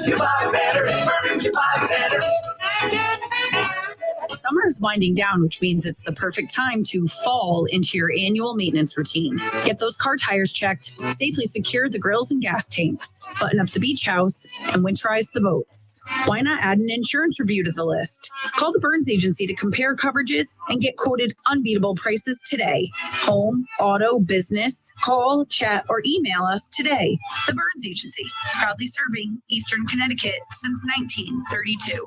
you buy better. Furniture buy better. Summer is winding down, which means it's the perfect time to fall into your annual maintenance routine. Get those car tires checked, safely secure the grills and gas tanks, button up the beach house, and winterize the boats. Why not add an insurance review to the list? Call the Burns Agency to compare coverages and get quoted unbeatable prices today. Home, auto, business. Call, chat, or email us today. The Burns Agency, proudly serving Eastern Connecticut since 1932.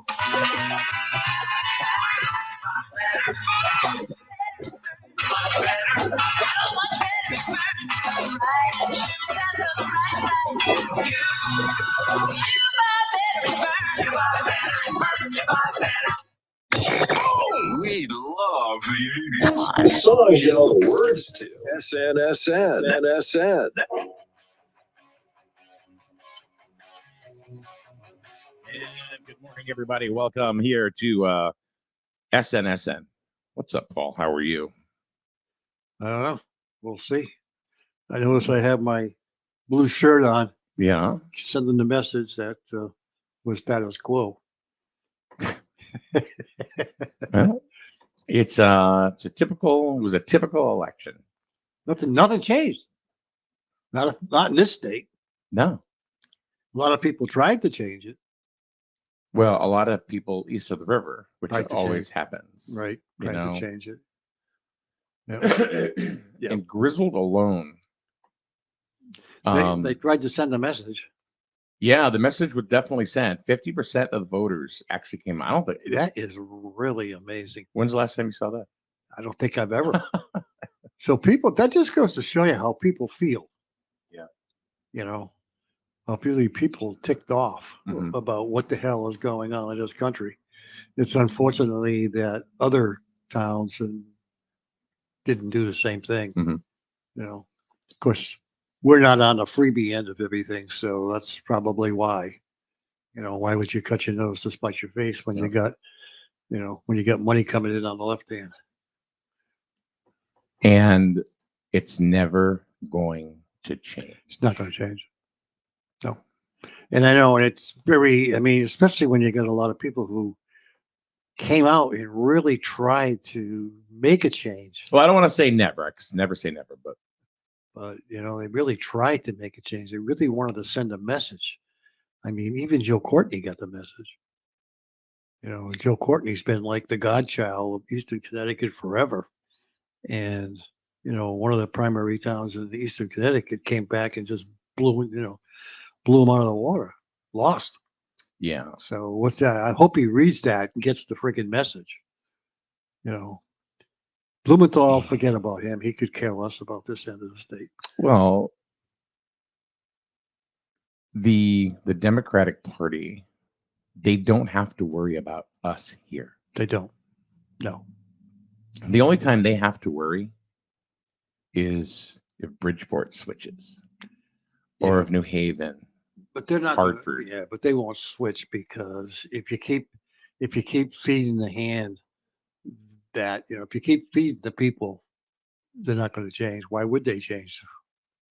We love the 80s. Songs you know the words to. SNSN. SNSN. And good morning, everybody. Welcome here to SNSN. What's up, Paul? How are you? I don't know. We'll see. I notice I have my blue shirt on, Yeah. sending the message that was status quo. Well, it was a typical election. Nothing changed. Not in this state. No. A lot of people tried to change it. Well, a lot of people east of the river, which Tried to always change. happens. Right. You Tried know. to change it. Yep. Yep. And Grizzled alone. They tried to send a message. Yeah, the message was definitely sent. 50% of the voters actually came out. I don't think That is really amazing. When's the last time you saw that? I don't think I've ever. So that just goes to show you how people feel. Yeah. You know, how people ticked off about what the hell is going on in this country. It's unfortunately that other towns didn't do the same thing. Mm-hmm. You know, of course, we're not on the freebie end of everything, so that's probably why. You know, why would you cut your nose to spite your face when you got money coming in on the left hand? And it's never going to change. It's not going to change. No. And I know, and it's especially when you get a lot of people who came out and really tried to make a change. Well, I don't want to say never. I never say never, but they really tried to make a change. They really wanted to send a message. I mean, even Joe Courtney got the message. You know, Joe Courtney's been like the godchild of Eastern Connecticut forever. And, one of the primary towns in the Eastern Connecticut came back and just blew him out of the water. Lost. Yeah. So what's that? I hope he reads that and gets the freaking message. Blumenthal, forget about him. He could care less about this end of the state. Well, the Democratic Party, they don't have to worry about us here. They don't. No. The only time they have to worry is if Bridgeport switches or if New Haven. But they're not Hartford. But they won't switch because if you keep feeding the hand that, if you keep feeding the people, they're not going to change. Why would they change?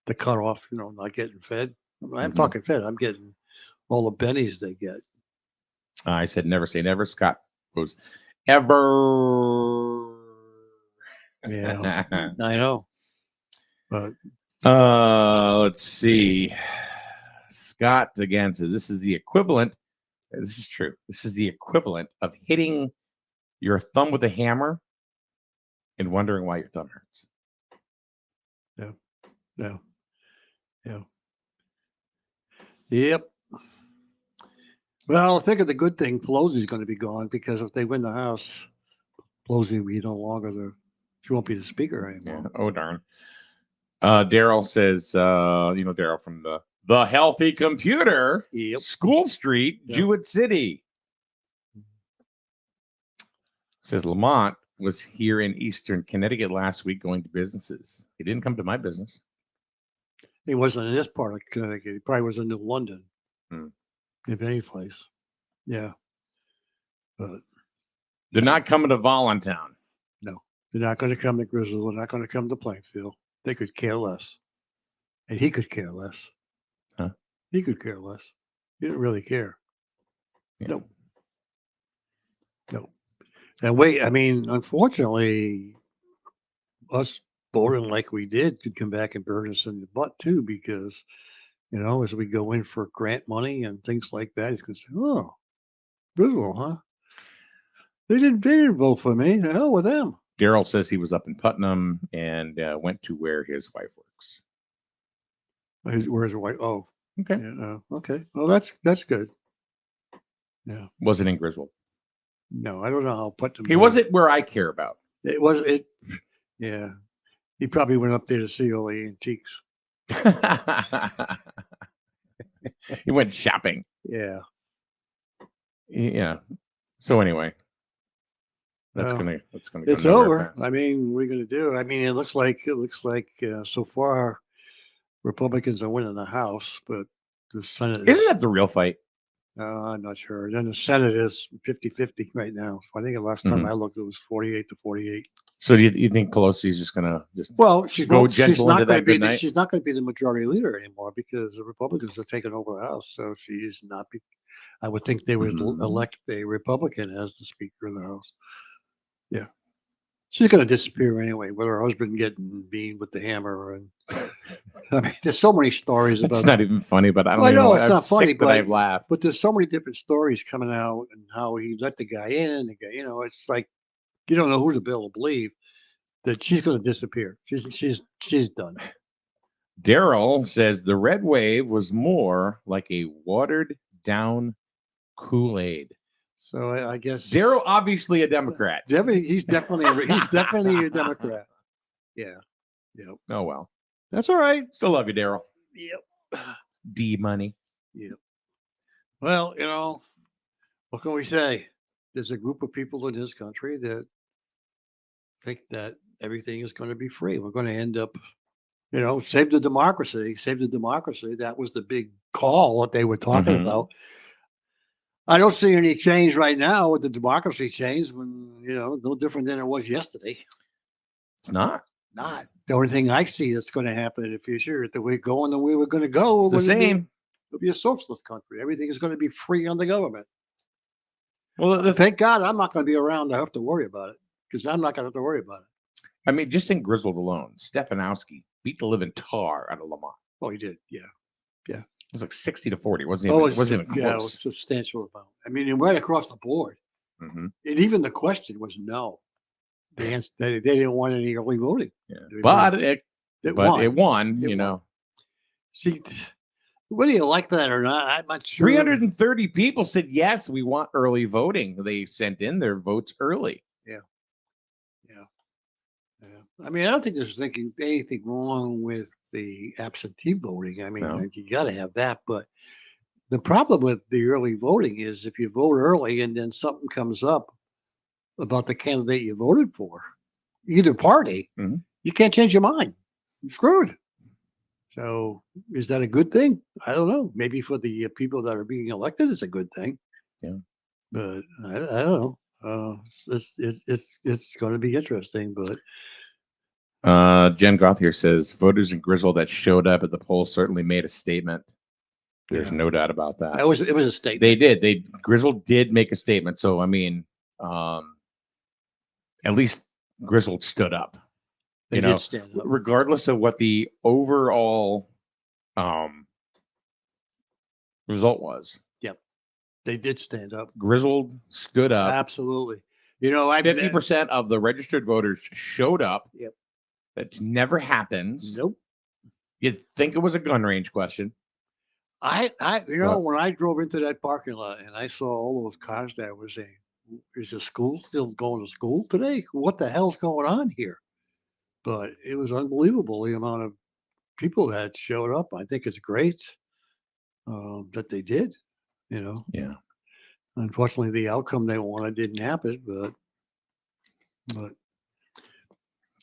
The cutoff, not getting fed. I'm talking fed. I'm getting all the bennies they get. I said never say never. Scott goes ever. Yeah, I know. But let's see. Scott again says this is the equivalent. This is true. This is the equivalent of hitting your thumb with a hammer and wondering why your thumb hurts. Yeah. Yep. Well, I think of the good thing, Pelosi's going to be gone because if they win the House, Pelosi will be no longer she won't be the speaker anymore. Yeah. Oh, darn. Daryl says, Daryl from the Healthy Computer, School Street, Jewett City. Says Lamont was here in Eastern Connecticut last week going to businesses. He didn't come to my business. He wasn't in this part of Connecticut. He probably was in New London, if any place. Yeah. But they're not coming to Voluntown. No, they're not going to come to Grizzle. They're not going to come to Plainfield. They could care less. And he could care less. Huh? He could care less. He didn't really care. Yeah. No. No. And wait, I mean, unfortunately, us voting like we did could come back and burn us in the butt too, because, as we go in for grant money and things like that, it's going to say, oh, Griswold, huh? They didn't vote for me. The hell with them. Daryl says he was up in Putnam and went to where his wife works. Where's the white? Oh, Okay. yeah, okay. Well, that's good. Yeah. Wasn't in Griswold. No, I don't know how Putnam. He wasn't where I care about. It was it. Yeah. He probably went up there to see all the antiques. He went shopping. Yeah. Yeah. So anyway, that's Well, gonna go It's nowhere over. fast. I mean, we're going to do. I mean, it looks like so far Republicans are winning the House, but the Senate Isn't that the real fight? I'm not sure. Then the Senate is 50-50 right now. I think the last time Mhm. I looked, it was 48-48. So do you think Pelosi's just gonna just Well, she's Go not, she's gentle not into going that to be good night? she's not going to be the majority leader anymore because the Republicans are taking over the House. So she is not. I would think they would Mhm. elect a Republican as the Speaker of the House. Yeah, she's going to disappear anyway. With her husband getting beaten with the hammer, and I mean, there's so many stories It's about. not even funny, but I don't Well, I even know know. it's I'm not funny, sick that I've but laughed. there's so many different stories coming out and how he let the guy in. The guy, it's like you don't know who to believe that she's going to disappear. She's done. Daryl says the red wave was more like a watered down Kool-Aid. So I guess Daryl, obviously a Democrat. he's definitely a Democrat. Yeah. Yep. Oh well. That's all right. Still love you, Daryl. Yep. D money. Yep. Well, what can we say? There's a group of people in this country that think that everything is going to be free. We're going to end up, save the democracy. Save the democracy. That was the big call that they were talking Mhm. about. I don't see any change right now with the democracy change when, no different than it was yesterday. It's not. Not the only thing I see that's going to happen in the future. If we're going the way we're going to go, It's the same. It'll be a socialist country. Everything is going to be free under government. Well, Thank God I'm not going to be around to have to worry about it because I'm not going to have to worry about it. I mean, just in Griswold alone, Stefanowski beat the living tar out of Lamont. Oh, he did. Yeah. It was like 60-40. It wasn't even Yeah, it was close. a substantial amount. I mean, and right across the board. Mm-hmm. And even the question was no. The answer, they didn't want any early voting. Yeah. They But didn't. it won. It won. It won. See, whether you like that or not, I'm not sure. 330 people said yes, we want early voting. They sent in their votes early. Yeah. I mean, I don't think there's anything wrong with the absentee voting. I mean, No. you got to have that. But the problem with the early voting is if you vote early and then something comes up about the candidate you voted for, either party, Mhm. you can't change your mind. You're screwed. So is that a good thing? I don't know. Maybe for the people that are being elected, it's a good thing. Yeah. But I don't know. It's going to be interesting, but. Jen Gothier says voters in Griswold that showed up at the poll certainly made a statement. There's Yeah. no doubt about that. It was a statement. They did. Griswold did make a statement. So I mean, at least Griswold stood up. They did stand up. Regardless of what the overall result was. Yep. They did stand up. Griswold stood up. Absolutely. 50% of the registered voters showed up. Yep. That never happens. Nope. You'd think it was a gun range question. When I drove into that parking lot and I saw all those cars there, I was saying, is the school still going to school today? What the hell's going on here? But it was unbelievable the amount of people that showed up. I think it's great that they did. Yeah. Unfortunately, the outcome they wanted didn't happen, but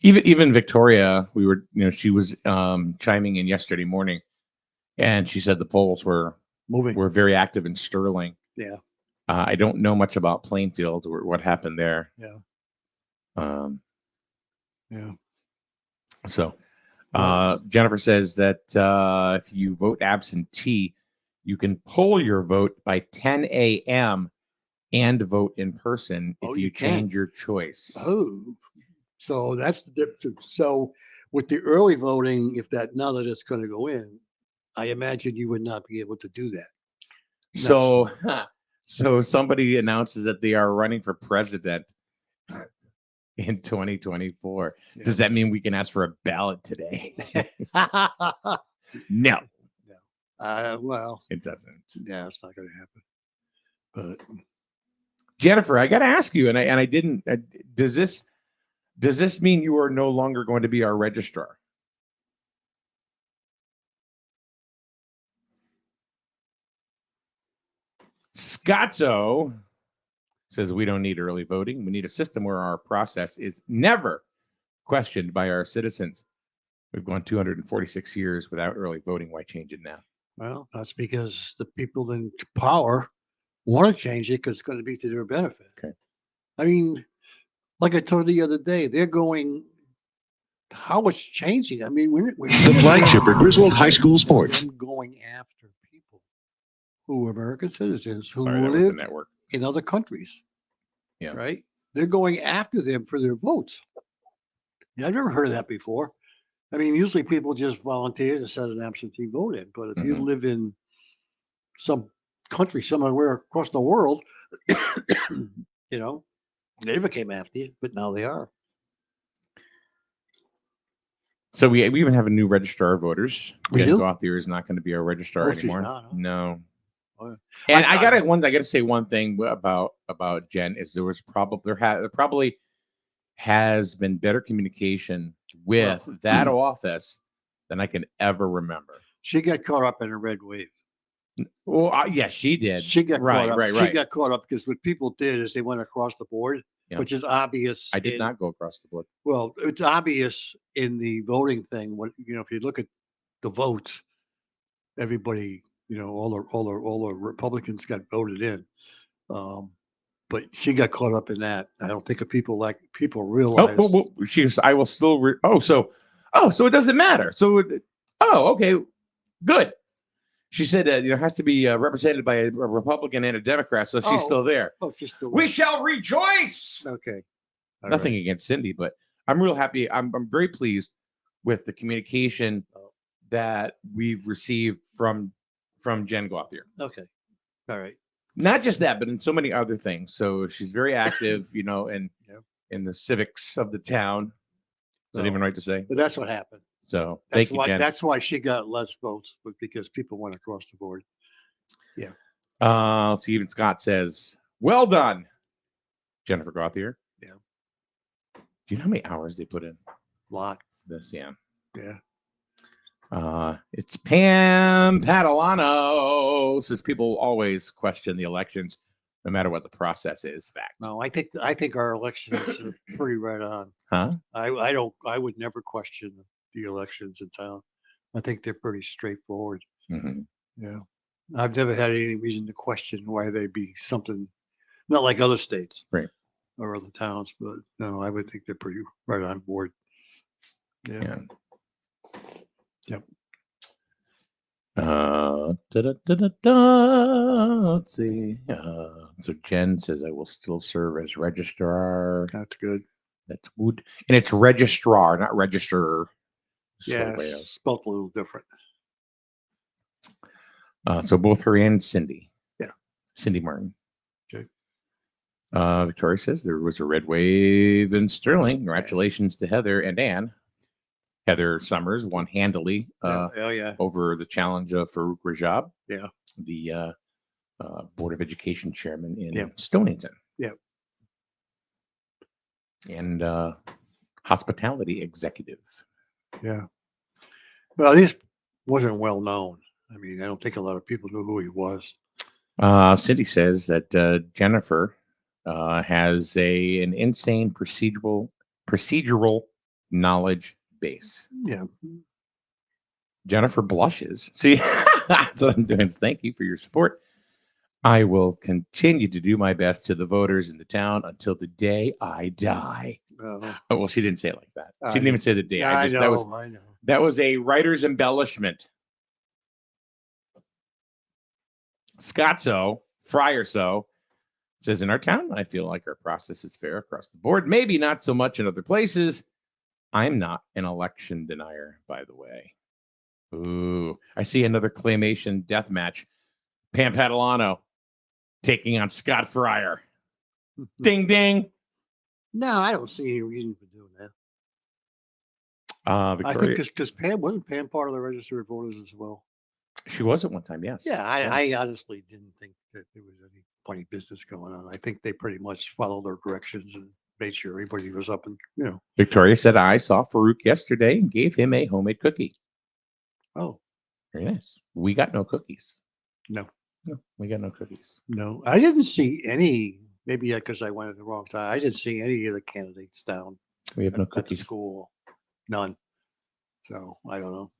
Even Victoria, we were, she was chiming in yesterday morning, and she said the polls were very active in Sterling. Yeah. I don't know much about Plainfield or what happened there. Yeah. Yeah. So Jennifer says that if you vote absentee, You can pull your vote by 10 a.m. and vote in person if Oh, you you can. change your choice. Oh, so that's the difference. So with the early voting, now that it's going to go in, I imagine you would not be able to do that. So, so somebody announces that they are running for president in 2024. Yeah. Does that mean we can ask for a ballot today? No, Well, it doesn't. yeah, it's not going to happen. But Jennifer, I got to ask you, and I didn't. Does this mean you are no longer going to be our registrar? Scotto says we don't need early voting. We need a system where our process is never questioned by our citizens. We've gone 246 years without early voting. Why change it now? well, that's because the people in power want to change it because it's going to be to their benefit. Okay. I mean, like I told you the other day, they're going. How it's changing. I mean, we're The flagship for Griswold High School Sports. them going after people who are American citizens who Sorry, that was the live network. in other countries. Yeah. Right? They're going after them for their votes. Yeah, I've never heard of that before. I mean, usually people just volunteer to set an absentee vote in, but if you Mhm. live in some country somewhere across the world, you know, they never came after you, but now they are. So we even have a new registrar of voters. We Jen do? Gothier is not going to be our registrar Oh, she's anymore. not, huh? No. Oh, yeah. And I- I gotta say one thing about Jen is there probably has been better communication with Well, that office than I can ever remember. She got caught up in a red wave. Well, yes, she did. She got right, caught up. right, She right. got caught up because what people did is they went across the board, Yeah. which is obvious. I did not go across the board. Well, it's obvious in the voting thing. What if you look at the votes, everybody, all the Republicans got voted in. But she got caught up in that. I don't think people realize. I will still. So it doesn't matter. Okay, good. She said it has to be represented by a Republican and a Democrat, so she's still there. Oh, she's still We there. shall rejoice. Okay. All Nothing right. against Cindy, but I'm real happy. I'm very pleased with the communication that we've received from Jen Gothier. Okay. All right. Not just that, but in so many other things. So she's very active, in the civics of the town. Is that even right to say? But that's what happened. So That's thank you, why. Jen. That's why she got less votes, but because people went across the board. Let's see, even Scott says, "Well done, Jennifer Gothier." Yeah. Do you know how many hours they put in Lot. this? Yeah. Yeah. It's Pam Padalano. Says people always question the elections, no matter what the process is. Fact. No, I think our elections are pretty right on. Huh? I would never question the elections in town. I think they're pretty straightforward. Mm-hmm. Yeah. I've never had any reason to question why they be something not like other states. Right. Or other towns, but no, I would think they're pretty right on board. Yeah. Yep. Let's see. So Jen says I will still serve as registrar. That's good. That's good. And it's registrar, not register. Yeah, spelled a little different. So both her and Cindy. Yeah. Cindy Martin. Okay. Victoria says there was a red wave in Sterling. Congratulations to Heather and Ann. Heather Summers won handily over the challenge of Farouk Rajab, the Board of Education chairman in Stonington. Yeah. And hospitality executive. Yeah. Well, this wasn't well known. I mean, I don't think a lot of people knew who he was. Cindy says that Jennifer has an insane procedural knowledge base. Yeah. Jennifer blushes. See, that's what I'm doing. Thank you for your support. I will continue to do my best to the voters in the town until the day I die. Oh, well, she didn't say it like that. She didn't even say the day. I know. That was a writer's embellishment. Scotso, Fryer so says, in our town, I feel like our process is fair across the board. Maybe not so much in other places. I'm not an election denier, by the way. Ooh, I see another claymation death match. Pam Padalano taking on Scott Fryer. Ding, ding. No, I don't see any reason for doing that. I Victoria, think because Pam wasn't Pam part of the register of voters as well. she was at one time, yes. Yeah, I honestly didn't think that there was any funny business going on. I think they pretty much followed their directions and made sure everybody was up and Victoria said, I saw Farouk yesterday and gave him a homemade cookie. Oh, Very nice. We got no cookies. no, No, we got no cookies. no, I didn't see any. Maybe because I went at the wrong time. I didn't see any of the candidates down We have no at the cookies. school. None. So I don't know.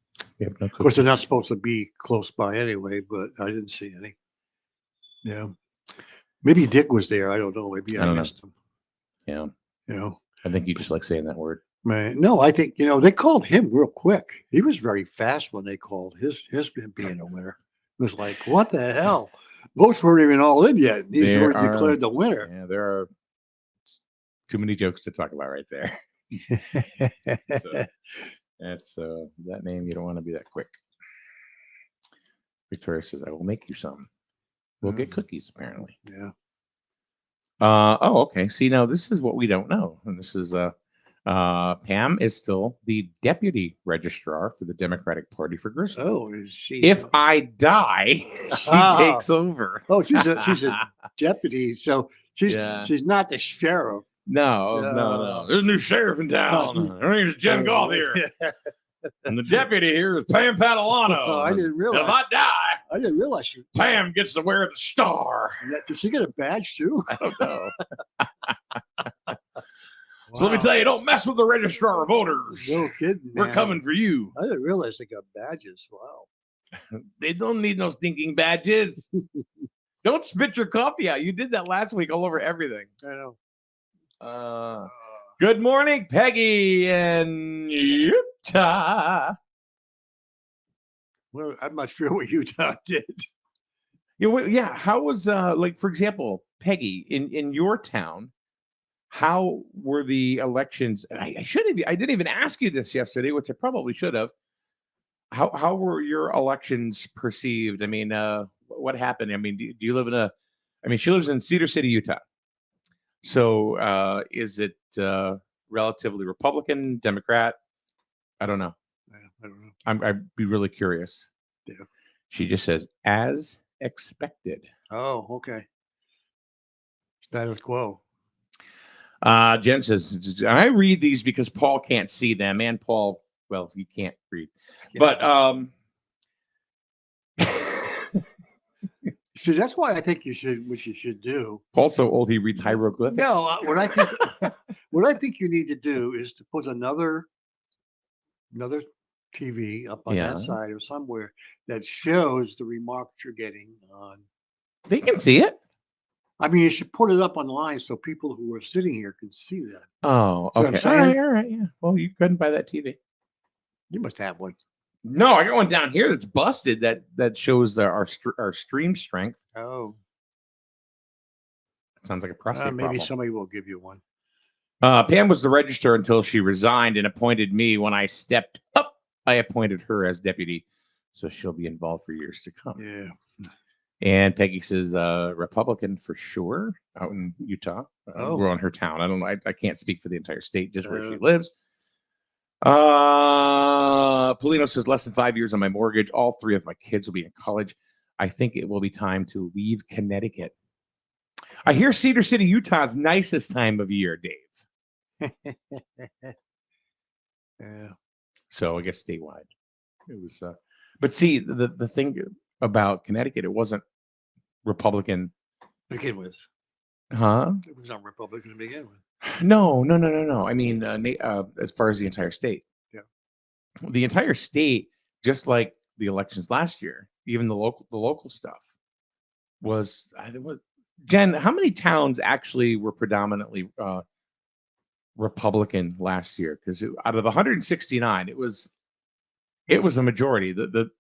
We have no Of course, they're not cookies. supposed to be close by anyway, but I didn't see any. Yeah. Maybe Dick was there. I don't know. Maybe I I don't know. missed him. Yeah, You know, I think you just like saying that word. man. No, I think, they called him real quick. He was very fast when they called his being a winner. It was like, what the hell? Votes weren't even all in yet. He's There already are- declared the winner. Yeah, there are too many jokes to talk about right there. So, that's that name. You don't want to be that quick. Victoria says, I will make you some. We'll get cookies, apparently. Yeah. Oh, okay. See, now this is what we don't know. And this is Pam is still the deputy registrar for the Democratic Party for Griswold. Oh, is she? If I die, she Ah. takes over. Oh, she's a deputy. So she's Yeah. she's not the sheriff. No. There's a new sheriff in town. Her name is Jen Gauthier. And the deputy here is Pam Padalano. Oh, I didn't If realize. I die, I didn't realize she. Pam gets to wear the star. Did she get a badge too? I don't know. So let me tell you, don't mess with the registrar of voters. No kidding. We're man. coming for you. I didn't realize they got badges. Wow. They don't need no stinking badges. Don't spit your coffee out. You did that last week all over everything. I know. Good morning, Peggy in Utah. Well, I'm not sure what Utah did. Yeah. How was like, for example, Peggy in your town? How were the elections? I should have. I didn't even ask you this yesterday, which I probably should have. How were your elections perceived? I mean, what happened? I mean, do you live in a? I mean, she lives in Cedar City, Utah. So is it relatively Republican, Democrat? I don't know. Yeah, I don't know. I'd be really curious. Yeah. She just says, as expected. Oh, okay. Status quo. Jen says, I read these because Paul can't see them, and Paul, well, he can't read. Yeah. But See, that's why I think what you should do. Paul's so old he reads hieroglyphics. No, what I think you need to do is to put another TV up on Yeah. that side or somewhere that shows the remarks you're getting on. They can see it. I mean, you should put it up online so people who are sitting here can see that. Oh, See what I'm okay. saying? All right. Yeah. Well, you couldn't buy that TV. You must have one. No, I got one down here that's busted that shows our stream strength. Oh, Sounds like a prostate maybe problem. somebody will give you one. Pam was the registrar until she resigned and appointed me. When I stepped up, I appointed her as deputy, so she'll be involved for years to come. Yeah. And Peggy says Republican for sure out in Utah. We're on her town. I don't know. I can't speak for the entire state, just where she lives. Polino says less than 5 years on my mortgage. All 3 of my kids will be in college. I think it will be time to leave Connecticut. I hear Cedar City, Utah's nicest time of year, Dave. Yeah. So I guess statewide. It was but see the thing about Connecticut, it wasn't Republican. Begin with. Huh? It was not Republican to begin with. No. I mean, as far as the entire state. Yeah. The entire state, just like the elections last year, even the local stuff was Jen, how many towns actually were predominantly Republican last year? Because out of 169, it was a majority. The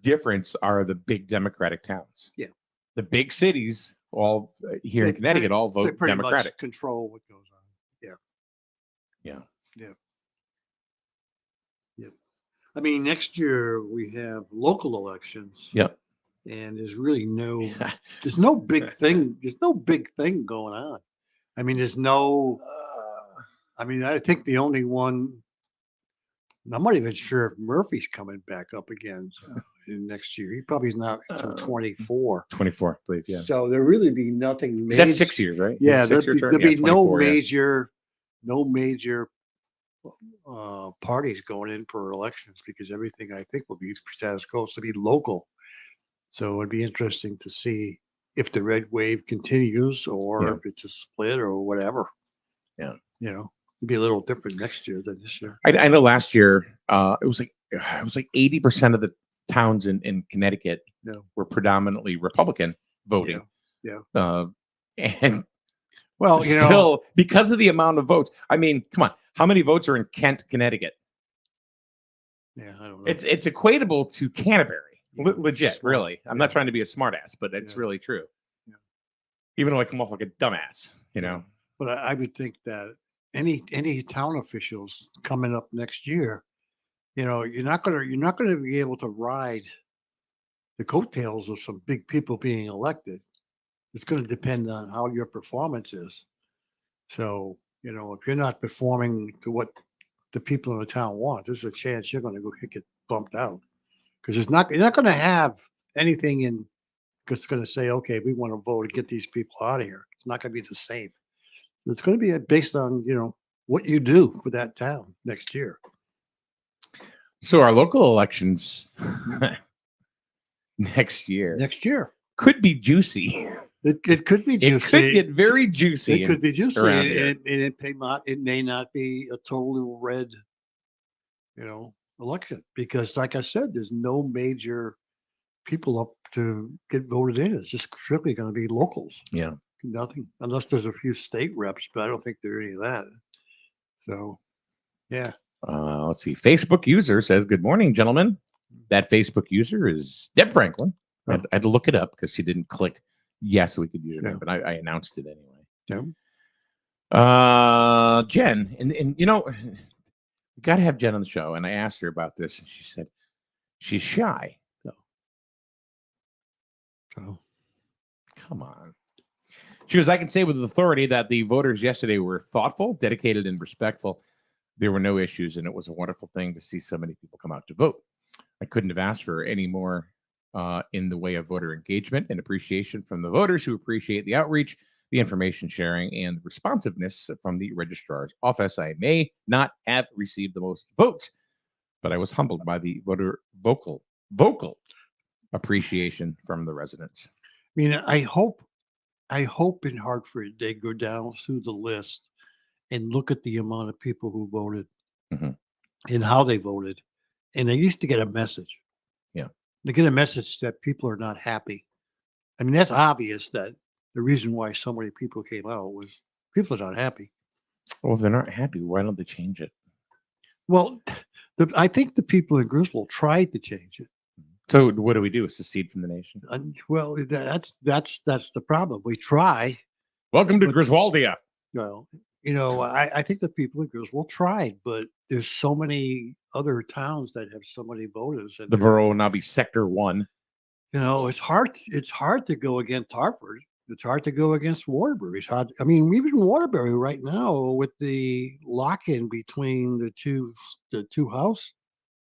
difference are the big Democratic towns. Yeah. the big cities, all here in Connecticut, all They vote pretty Democratic. much control what goes on. Yeah. I mean, next year we have local elections. Yep. And there's really there's no big thing. There's no big thing going on. I mean, I think the only one, I'm not even sure if Murphy's coming back up again in next year. He probably is not until 24. 24, I believe. Yeah. So there really be nothing Is major. that 6 years, right? Yeah, Is it 6 year term? there'll Yeah, be no 24, yeah. major parties going in for elections because everything I think will be status quo. So it'll be local. So it'd be interesting to see if the red wave continues or Yeah. if it's a split or whatever. Yeah. You know, it'd be a little different next year than this year. I know last year it was like 80% of the towns in Connecticut Yeah. were predominantly Republican voting. Yeah. And Well, still, because of the amount of votes, I mean, come on, how many votes are in Kent, Connecticut? yeah, I don't know. It's equatable to Canterbury. Yeah, Legit, smart. really. I'm not trying to be a smartass, but it's Yeah. really true. Yeah. Even though I come off like a dumbass, you know. But I would think that any town officials coming up next year, you're not gonna be able to ride the coattails of some big people being elected. It's going to depend on how your performance is. So, if you're not performing to what the people in the town want, there's a chance you're going to get bumped out because you're not going to have anything in because it's going to say, okay, we want to vote to get these people out of here. It's not going to be the same. It's going to be based on, what you do for that town next year. So our local elections next year could be juicy. It could be juicy. It could get very juicy. It could be juicy. around And here. it may not be a totally red, election because, like I said, there's no major people up to get voted in. It's just strictly going to be locals. Yeah. Nothing, unless there's a few state reps, but I don't think there are any of that. So, yeah. Let's see. Facebook user says, "Good morning, gentlemen." That Facebook user is Deb Franklin. I had to look it up because she didn't click yes, so we could use her name, but I announced it anyway. Yeah. Jen, and we got to have Jen on the show, and I asked her about this, and she said she's shy. So, come on. She goes, "I can say with authority that the voters yesterday were thoughtful, dedicated, and respectful. There were no issues, and it was a wonderful thing to see so many people come out to vote. I couldn't have asked for any more in the way of voter engagement and appreciation from the voters who appreciate the outreach, the information sharing, and responsiveness from the registrar's office. I may not have received the most votes, but I was humbled by the voter vocal appreciation from the residents." I mean, I hope in Hartford they go down through the list and look at the amount of people who voted and how they voted, and they used to get a message. Yeah, they get a message that people are not happy. I mean, that's obvious that the reason why so many people came out was people are not happy. Well, if they're not happy, why don't they change it? Well, I think the people in Griswold tried to change it. So what do we do? Secede from the nation? Well, that's the problem. We try. Welcome to Griswoldia. Well, I think the people in Griswold tried, but there's so many other towns that have so many voters. And The borough will now be Sector 1. it's hard to go against Hartford. It's hard to go against Waterbury. It's hard. I mean, even Waterbury right now with the lock-in between the two House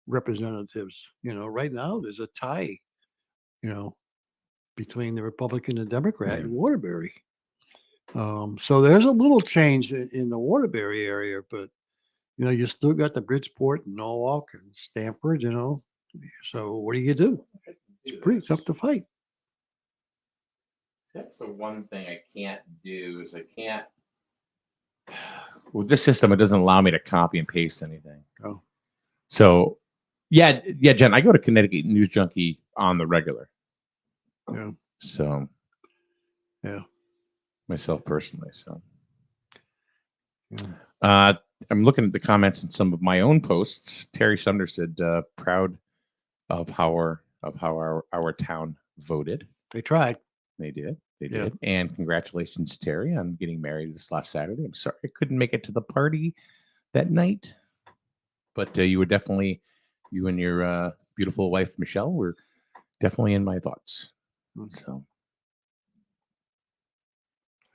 representatives, right now there's a tie, between the Republican and Democrat in Waterbury. So there's a little change in the Waterbury area, but you still got the Bridgeport and Norwalk and Stamford, So what do you do? It's pretty tough to fight. That's the one thing I can't do is I can't. With this system, it doesn't allow me to copy and paste anything. Oh. So, yeah, Jen, I go to Connecticut News Junkie on the regular. Yeah. So, yeah. Myself personally. So, yeah. I'm looking at the comments in some of my own posts. Terry Sumner said, "Proud of how our town voted." They tried. They did. They Yeah. did. And congratulations, Terry, on getting married this last Saturday. I'm sorry I couldn't make it to the party that night, but you were definitely, you and your beautiful wife Michelle were definitely in my thoughts. So,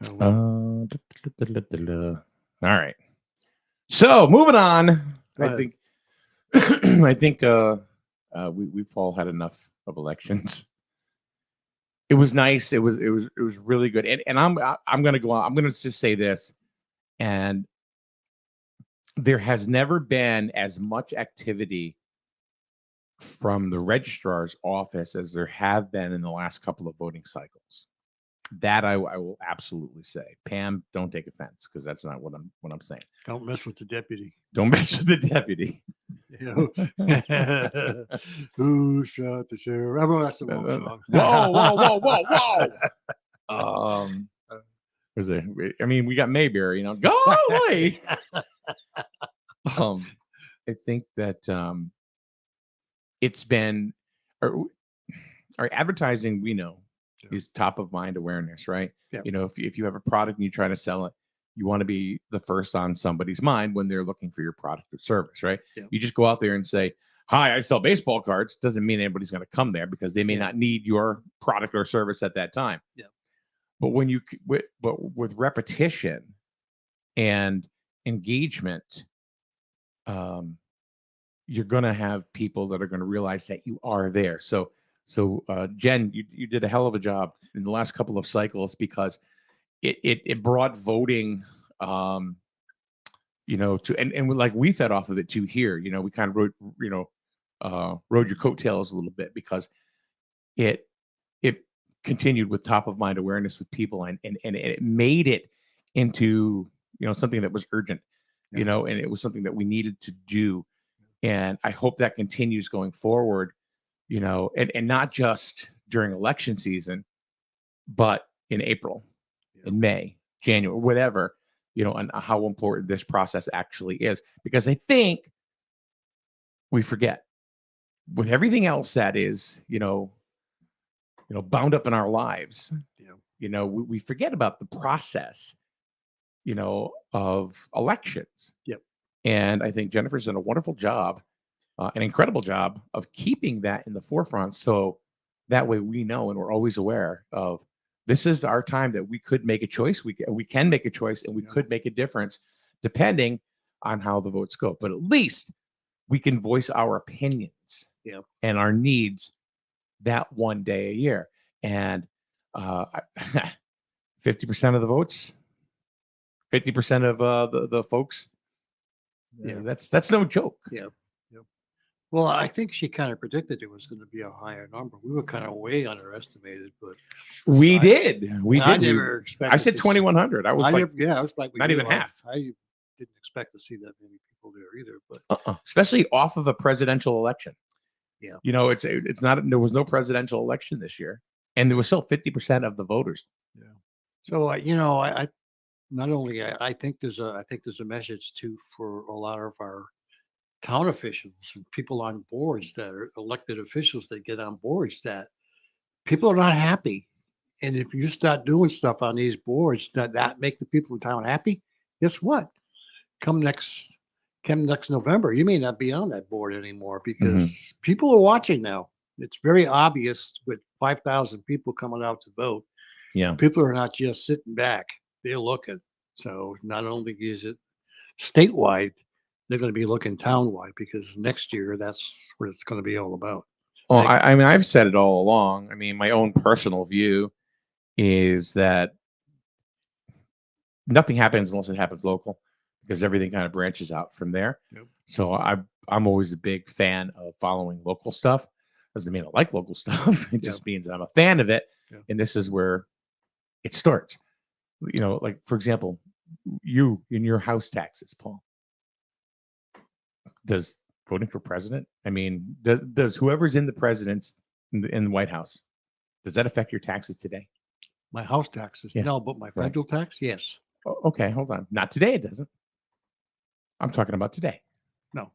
all right. So moving on, Go I ahead. think I think we've all had enough of elections. It was nice. It was really good. And I'm gonna go on. I'm gonna just say this, and there has never been as much activity from the registrar's office as there have been in the last couple of voting cycles. That I will absolutely say. Pam, don't take offense, because that's not what I'm saying. Don't mess with the deputy. Don't mess with the deputy. You know, who shot the sheriff? Oh, that's the wrong song. Whoa. Was there? I mean, we got Mayberry, go away. I think that it's been our advertising, we know, is top of mind awareness, right? Yeah. If you have a product and you try to sell it, you want to be the first on somebody's mind when they're looking for your product or service, right? Yeah. You just go out there and say, hi, I sell baseball cards. Doesn't mean anybody's going to come there, because they may not need your product or service at that time. Yeah. But with repetition and engagement, you're going to have people that are going to realize that you are there. So Jen, you did a hell of a job in the last couple of cycles, because it brought voting, to, and like we fed off of it too here. We kind of rode your coattails a little bit, because it continued with top of mind awareness with people, and it made it into something that was urgent, and it was something that we needed to do. And I hope that continues going forward, and not just during election season, but in April, in May, January, whatever, and how important this process actually is. Because I think we forget, with everything else that is, bound up in our lives, we forget about the process, of elections. Yep. And I think Jennifer's done a wonderful job, an incredible job of keeping that in the forefront. So that way we know, and we're always aware of, this is our time that we could make a choice. We can make a choice, and we could make a difference depending on how the votes go. But at least we can voice our opinions and our needs that one day a year. And 50% of the votes, 50% of the folks, that's no joke. Yeah. Well, I think she kind of predicted it was going to be a higher number. We were kind of way underestimated, but we I did. I never expected. I said 2,100. I was like, I was like, not even half. I didn't expect to see that many people there either. But especially off of a presidential election. Yeah. It's not. There was no presidential election this year, and there was still 50% of the voters. Yeah. So I not only I think there's a message too for a lot of our town officials and people on boards that are elected officials that get on boards, that people are not happy. And if you start doing stuff on these boards that make the people in town happy, guess what? Come next November, you may not be on that board anymore, because people are watching now. It's very obvious with 5,000 people coming out to vote. Yeah. People are not just sitting back. They're looking. So not only is it statewide, they're going to be looking townwide, because next year that's what it's going to be all about. Well, I mean, I've said it all along. I mean, my own personal view is that nothing happens unless it happens local, because everything kind of branches out from there. Yep. So I'm always a big fan of following local stuff. Doesn't mean I like local stuff. It just means I'm a fan of it. Yep. And this is where it starts. Like, for example, you in your house taxes, Paul. Does voting for president, I mean, does whoever's in the president's in the White House, does that affect your taxes today? My house taxes, no, but my federal tax, yes. Okay, hold on. Not today, it doesn't. I'm talking about today. No.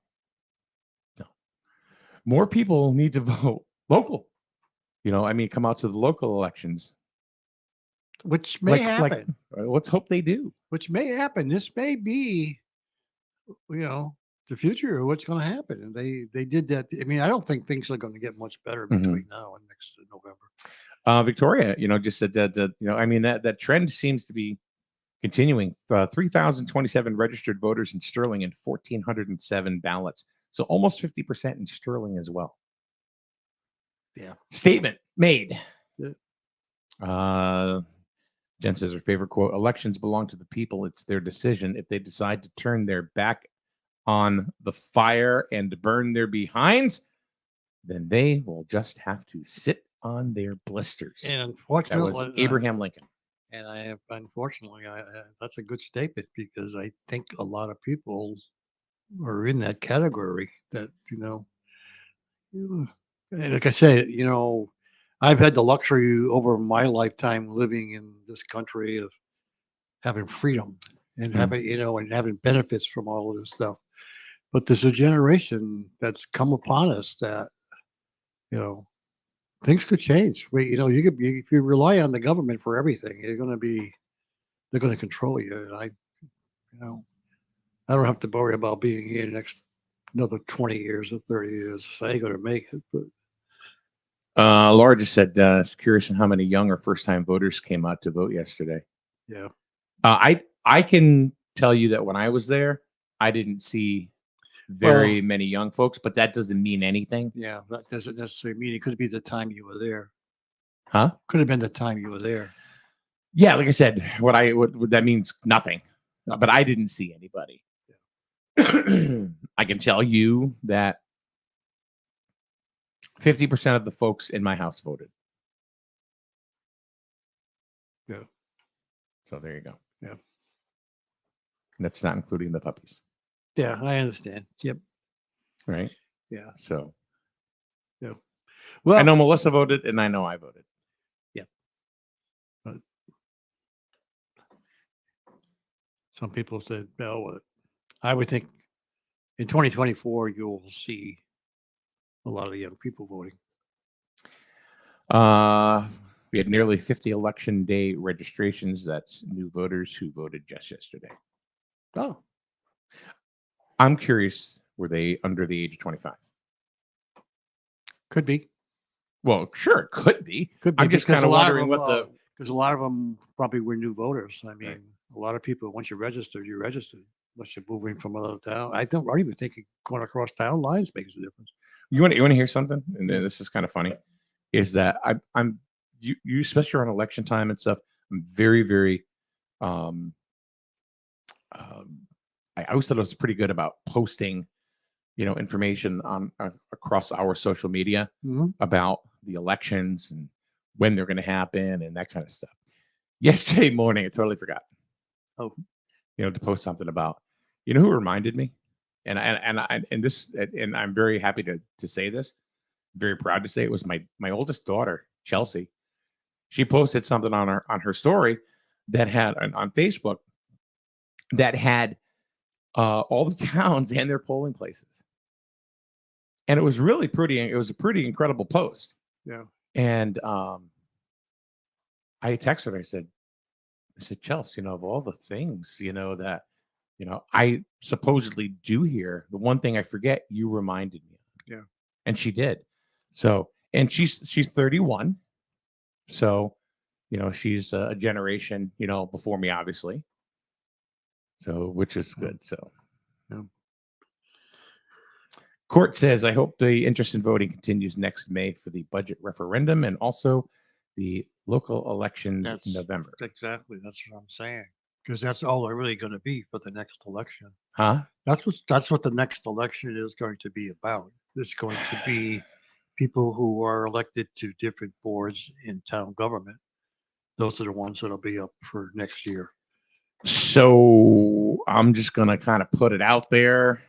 More people need to vote local. I mean, come out to the local elections. which may Like, happen. let's hope they do. Which may happen. This may be, the future of what's going to happen. And they did that. I mean, I don't think things are going to get much better between now and next November. Victoria, just said that, I mean, that trend seems to be continuing. 3,027 registered voters in Sterling and 1,407 ballots. So almost 50% in Sterling as well. Yeah. Statement made. Yeah. Jen says her favorite quote: "Elections belong to the people. It's their decision. If they decide to turn their back on the fire and burn their behinds, then they will just have to sit on their blisters." And That unfortunately, was Abraham Lincoln. and unfortunately, that's a good statement because I think a lot of people are in that category that, and like I said, I've had the luxury over my lifetime living in this country of having freedom and having, and having benefits from all of this stuff. But there's a generation that's come upon us that, things could change. If you rely on the government for everything, they're going to control you. And I don't have to worry about being here next another 20 years or 30 years. I ain't going to make it. But Laura just said, curious on how many young or first-time voters came out to vote yesterday. yeah, I can tell you that when I was there, I didn't see very many young folks, but that doesn't mean anything. yeah, that doesn't necessarily mean it could be the time you were there. Huh? Could have been the time you were there. Yeah, like I said, what that means nothing. But I didn't see anybody. I can tell you that 50% of the folks in my house voted. Yeah. So there you go. Yeah. That's not including the puppies. Yeah, I understand. Yep. Right. Yeah. So. Yeah. Well, I know Melissa voted, and I know I voted. Yeah. But some people said, "No." I would think in 2024 you'll see a lot of the young people voting. We had nearly 50 election day registrations. That's new voters who voted just yesterday. Oh. I'm curious, were they under the age of 25? Could be. Well, sure, it could be. Could be. I'm just kind of wondering what the... Because a lot of them probably were new voters. I mean, Right. A lot of people, once you're registered, unless you're moving from another town. I don't even think going across town lines makes a difference. You want to hear something? And this is kind of funny. Is that you especially around election time and stuff. I'm very, very. I always thought it was pretty good about posting, information on across our social media about the elections and when they're going to happen and that kind of stuff. Yesterday morning, I totally forgot. Oh, to post something about, who reminded me, and I'm very happy to say this, very proud to say it was my oldest daughter, Chelsea. She posted something on her story that had on Facebook that had all the towns and their polling places, and it was really pretty. It was a pretty incredible post. Yeah. And I texted her. I said, Chelsea, of all the things, that, I supposedly do here, the one thing I forget, you reminded me of. Yeah. And she did. So, and she's 31. So, she's a generation, before me, obviously. So, which is good. So, yeah. Court says, I hope the interest in voting continues next May for the budget referendum and also the local elections in November. Exactly. That's what I'm saying. Because that's all they're really going to be for the next election. Huh? That's what the next election is going to be about. It's going to be people who are elected to different boards in town government. Those are the ones that'll be up for next year. So I'm just going to kind of put it out there.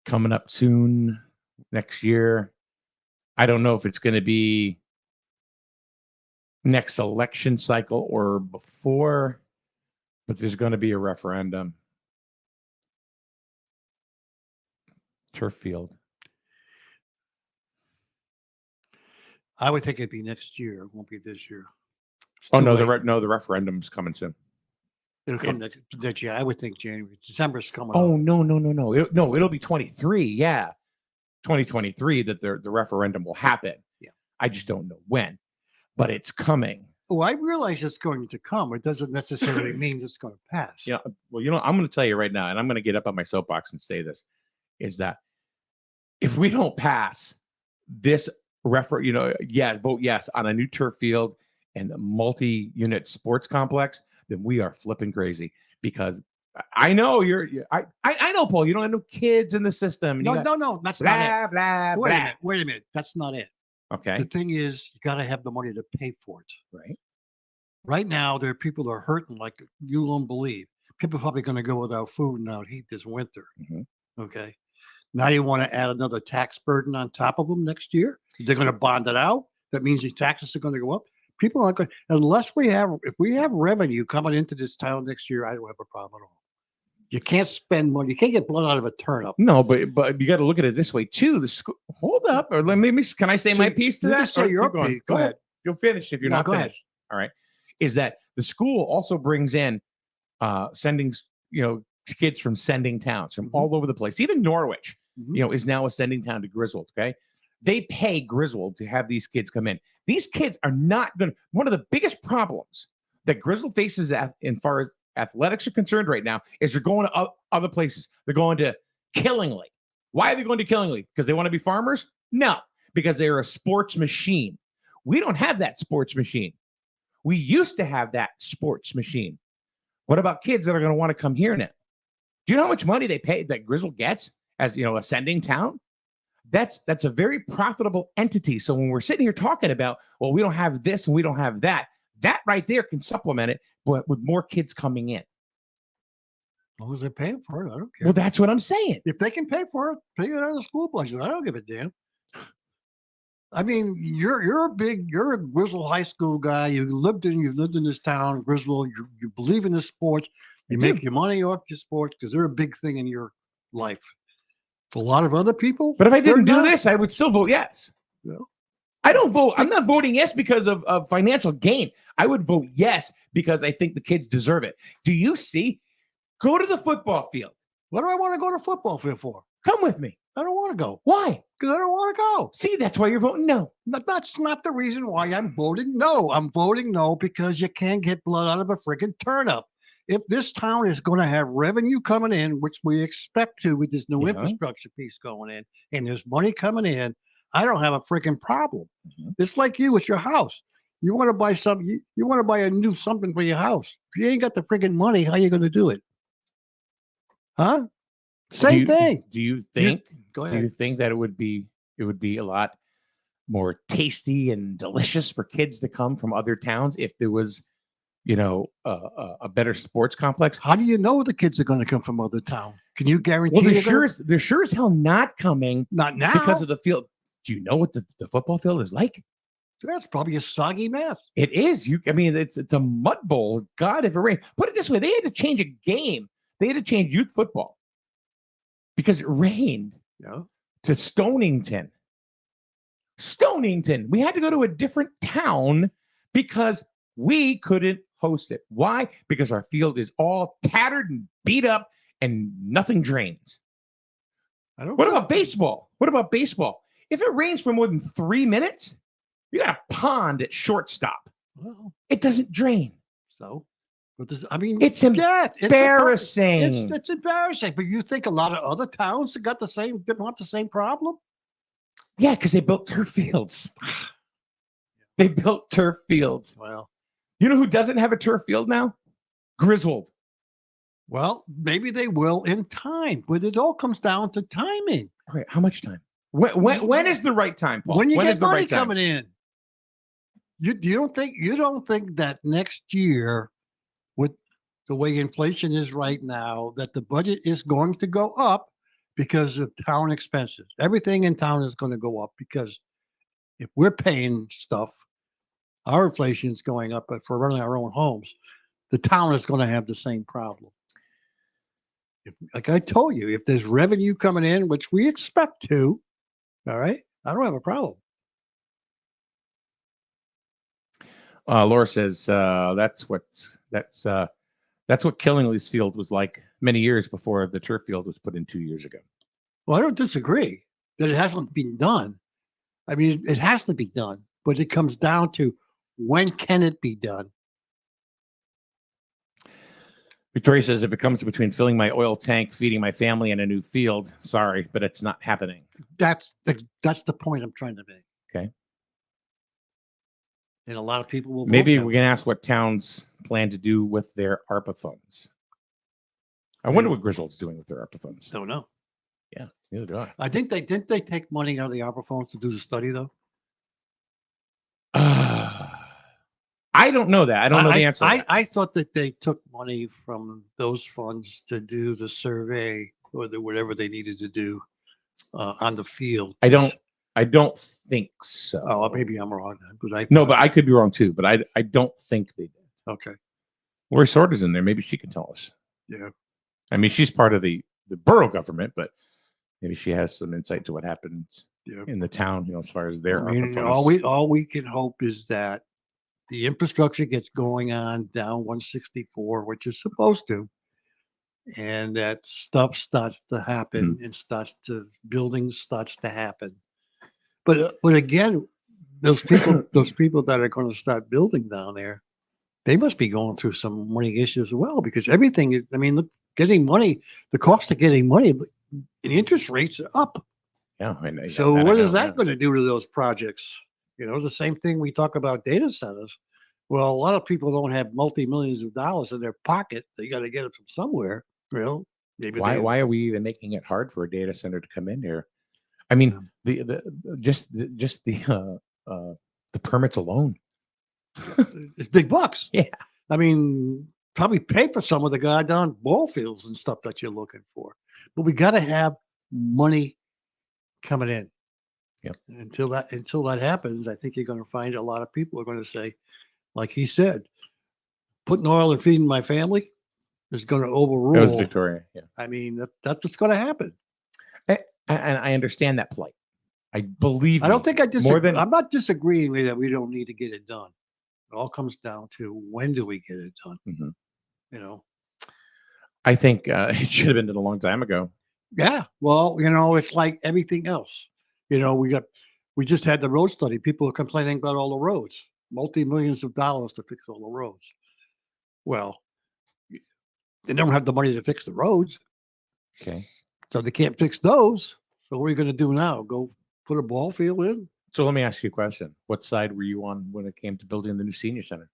Coming up soon next year. I don't know if it's going to be next election cycle or before, but there's going to be a referendum. Turf field. I would think it'd be next year. It won't be this year. It's Oh too no, late. the referendum's coming soon. It'll come next year. I would think January. December's coming up. Oh no. It'll be 23. Yeah, 2023 that the referendum will happen. Yeah. I just don't know when, but it's coming. Oh, I realize it's going to come. It doesn't necessarily mean it's going to pass. Yeah. Well, I'm going to tell you right now, and I'm going to get up on my soapbox and say this: is that if we don't pass this vote yes on a new turf field and a multi-unit sports complex, then we are flipping crazy. Because I know I know, Paul, you don't have no kids in the system. No, that's not it. Blah, blah. Wait a minute. That's not it. Okay. The thing is, you got to have the money to pay for it. Right. Right now, there are people that are hurting like you won't believe. People are probably going to go without food and without heat this winter. Mm-hmm. Okay. Now you want to add another tax burden on top of them next year? They're going to bond it out. That means these taxes are going to go up. People aren't going, if we have revenue coming into this town next year, I don't have a problem at all. You can't spend money. You can't get blood out of a turnip. No, but you got to look at it this way too. The school, hold up, or let me. Can I say my piece to you that? can say Or your keep going? piece. Go ahead. You'll finish if you're No, not go ahead. finished. All right. Is that the school also brings in sending kids from sending towns from all over the place. Even Norwich, is now a sending town to Griswold. Okay. They pay Griswold to have these kids come in. These kids are not going to. One of the biggest problems that Griswold faces as far as athletics are concerned right now is they're going to other places. They're going to Killingly. Why are they going to Killingly? Because they want to be farmers? No, because they're a sports machine. We don't have that sports machine. We used to have that sports machine. What about kids that are going to want to come here now? Do you know how much money they pay that Griswold gets as a sending town? That's a very profitable entity. So when we're sitting here talking about, well, we don't have this and we don't have that, that right there can supplement it, but with more kids coming in. As long as they're paying for it, I don't care. Well, that's what I'm saying. If they can pay for it, pay it out of the school budget. I don't give a damn. I mean, you're a Griswold High School guy. You've lived in this town, Griswold. You believe in the sports. You make your money off your sports because they're a big thing in your life. A lot of other people. But if I didn't do this, I would still vote yes. Well, I don't vote. I'm not voting yes because of financial gain. I would vote yes because I think the kids deserve it. Do you see? Go to the football field. What do I want to go to football field for? Come with me. I don't want to go. Why? Because I don't want to go. See, that's why you're voting no. That's not the reason why I'm voting no. I'm voting no because you can't get blood out of a freaking turnip. If this town is going to have revenue coming in, which we expect to with this new infrastructure piece going in, and there's money coming in, I don't have a freaking problem. It's like you with your house. You want to buy something, you want to buy a new something for your house. If you ain't got the freaking money, how you going to do it? Huh? Same thing. Do you think? Go Do ahead. you think that it would be a lot more tasty and delicious for kids to come from other towns if there was, a better sports complex? How do you know the kids are going to come from other town? Can you guarantee? Well, they're sure as hell not coming. Not now because of the field. Do you know what the football field is like? That's probably a soggy mess. It is. It's a mud bowl. God, if it rained. Put it this way: they had to change a game. They had to change youth football because it rained. To Stonington. We had to go to a different town because we couldn't host it. Why? Because our field is all tattered and beat up and nothing drains. What about baseball? If it rains for more than 3 minutes, you got a pond at shortstop. Well, it doesn't drain. So, but it's it's embarrassing. It's embarrassing. But you think a lot of other towns that got didn't want the same problem? Yeah, because they built turf fields. Well, you know who doesn't have a turf field now? Griswold. Well, maybe they will in time, but it all comes down to timing. All right, how much time? When is the right time, Paul? When you is get the money right time? coming in. You don't think that next year, with the way inflation is right now, that the budget is going to go up because of town expenses. Everything in town is going to go up because if we're paying stuff, our inflation is going up, but for running our own homes, the town is going to have the same problem. Like I told you, if there's revenue coming in, which we expect to, all right, I don't have a problem. Laura says that's what Killingly's field was like many years before the turf field was put in 2 years ago. Well, I don't disagree that it hasn't been done. I mean, it has to be done, but it comes down to when can it be done? Victoria says if it comes between filling my oil tank, feeding my family, and a new field, sorry, but it's not happening. That's the point I'm trying to make. Okay. And a lot of people will Maybe vote we can ask what towns plan to do with their ARPA funds. I wonder what Griswold's doing with their ARPA funds. don't know. Yeah, neither do I. I think they didn't they take money out of the ARPA funds to do the study though. I don't know that. I don't know the answer. to that. I thought that they took money from those funds to do the survey or whatever they needed to do on the field. I don't think so. Oh, maybe I'm wrong then. But No, but I could be wrong too. But I don't think they did. okay. Lori Sorda's in there. Maybe she can tell us. Yeah. I mean, she's part of the borough government, but maybe she has some insight to what happens Yeah. in the town, as far as their I mean, ARPA funds. all we can hope is that the infrastructure gets going on down 164, which is supposed to, and that stuff starts to happen and buildings starts to happen. But again, those people that are going to start building down there, they must be going through some money issues as well, because everything is, I mean, look, getting money, the cost of getting money, and the interest rates are up. Yeah, I know. So what is that going to do to those projects? The same thing we talk about data centers. Well, a lot of people don't have multi-millions of dollars in their pocket. They got to get it from somewhere. Maybe Why are we even making it hard for a data center to come in here? I mean, the permits alone. it's big bucks. Yeah. I mean, probably pay for some of the goddamn ball fields and stuff that you're looking for. But we got to have money coming in. Yep. Until that happens, I think you're going to find a lot of people are going to say, like he said, putting oil and feeding my family is going to overrule. That was Victoria. Yeah. I mean, that's what's going to happen. And I understand that plight. I believe. I don't think I disagree. More than I'm not disagreeing with that. We don't need to get it done. It all comes down to when do we get it done? Mhm. I think it should have been done a long time ago. Yeah. Well, it's like everything else. We just had the road study. People are complaining about all the roads, multi-millions of dollars to fix all the roads. Well, they don't have the money to fix the roads. Okay. So they can't fix those. So what are you going to do now? Go put a ball field in? So let me ask you a question. What side were you on when it came to building the new senior center?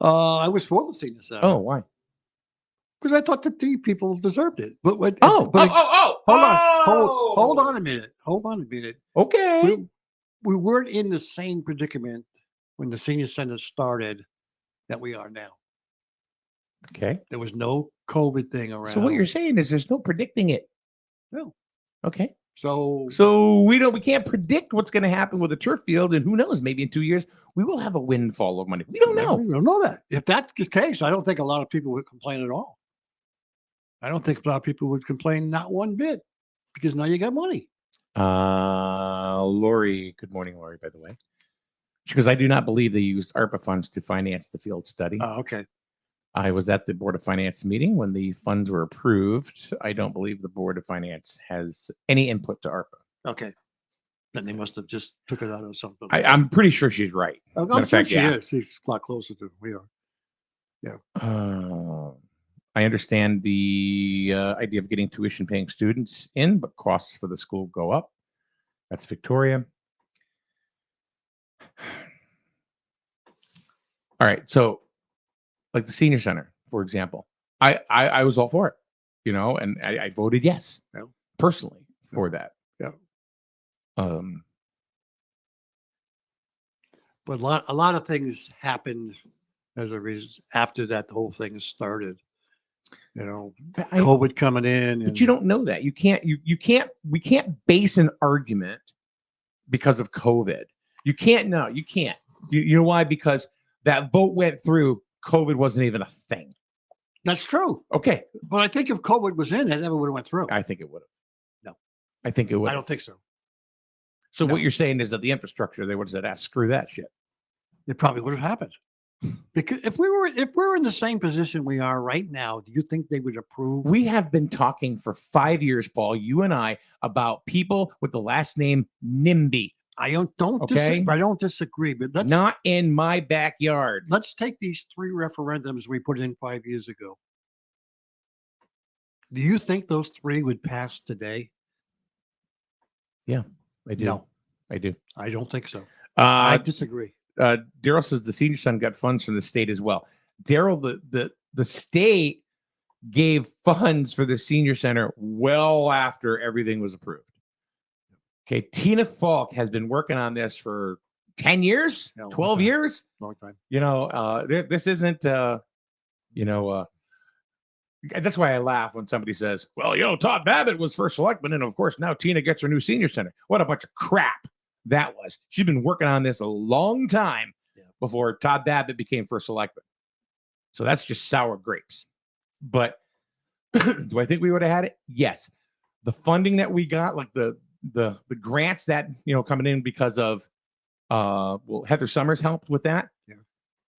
I was for the senior center. Oh, why? Because I thought that the people deserved it. But Hold on a minute. Hold on a minute. Okay. We weren't in the same predicament when the senior center started that we are now. Okay. There was no COVID thing around. So what you're saying is there's no predicting it. No. Okay. So we can't predict what's going to happen with the turf field, and who knows? Maybe in 2 years we will have a windfall of money. We don't know. We don't know that. If that's the case, I don't think a lot of people would complain at all. I don't think a lot of people would complain not one bit, because now you got money. Lori, good morning, Lori, by the way. She goes, I do not believe they used ARPA funds to finance the field study. Okay. I was at the Board of Finance meeting when the funds were approved. I don't believe the Board of Finance has any input to ARPA. Okay. Then they must have just took it out of something. I'm pretty sure she's right. I'm Matter of sure fact, she yeah. is. She's a lot closer to we are. I understand the idea of getting tuition paying students in, but costs for the school go up. That's Victoria. All right. So like the senior center, for example, I was all for it, and I voted yes, personally for that. Yeah. But a lot of things happened as a reason after that whole thing started. COVID coming in. But you don't know that. We can't base an argument because of COVID. You can't. You know why? Because that vote went through. COVID wasn't even a thing. That's true. Okay. But I think if COVID was in, it never would have went through. I think it would have. No. I think it would. I don't think so. So No. what you're saying is that the infrastructure, they would have said, screw that shit. it probably would have happened. Because if we're in the same position we are right now, do you think they would approve? We have been talking for 5 years, Paul, you and I, about people with the last name NIMBY. I don't Okay. I don't disagree, but Not in my backyard. let's take these 3 referendums we put in 5 years ago. Do you think those 3 would pass today? I do. No, I do. I don't think so. I Uh, disagree. Daryl says the senior center got funds from the state as well. Daryl, the state gave funds for the senior center well after everything was approved. Okay, Tina Falk has been working on this for 10 years, Yeah, long 12 time. years. Long time. This isn't, that's why I laugh when somebody says, well, Todd Babbitt was first selectman. And of course, now Tina gets her new senior center. What a bunch of crap that was. She's been working on this a long time before Todd Babbitt became first selectman. So that's just sour grapes. But do I think we would have had it? Yes. The funding that we got, like the grants that, coming in because of, Heather Summers helped with that. Yeah.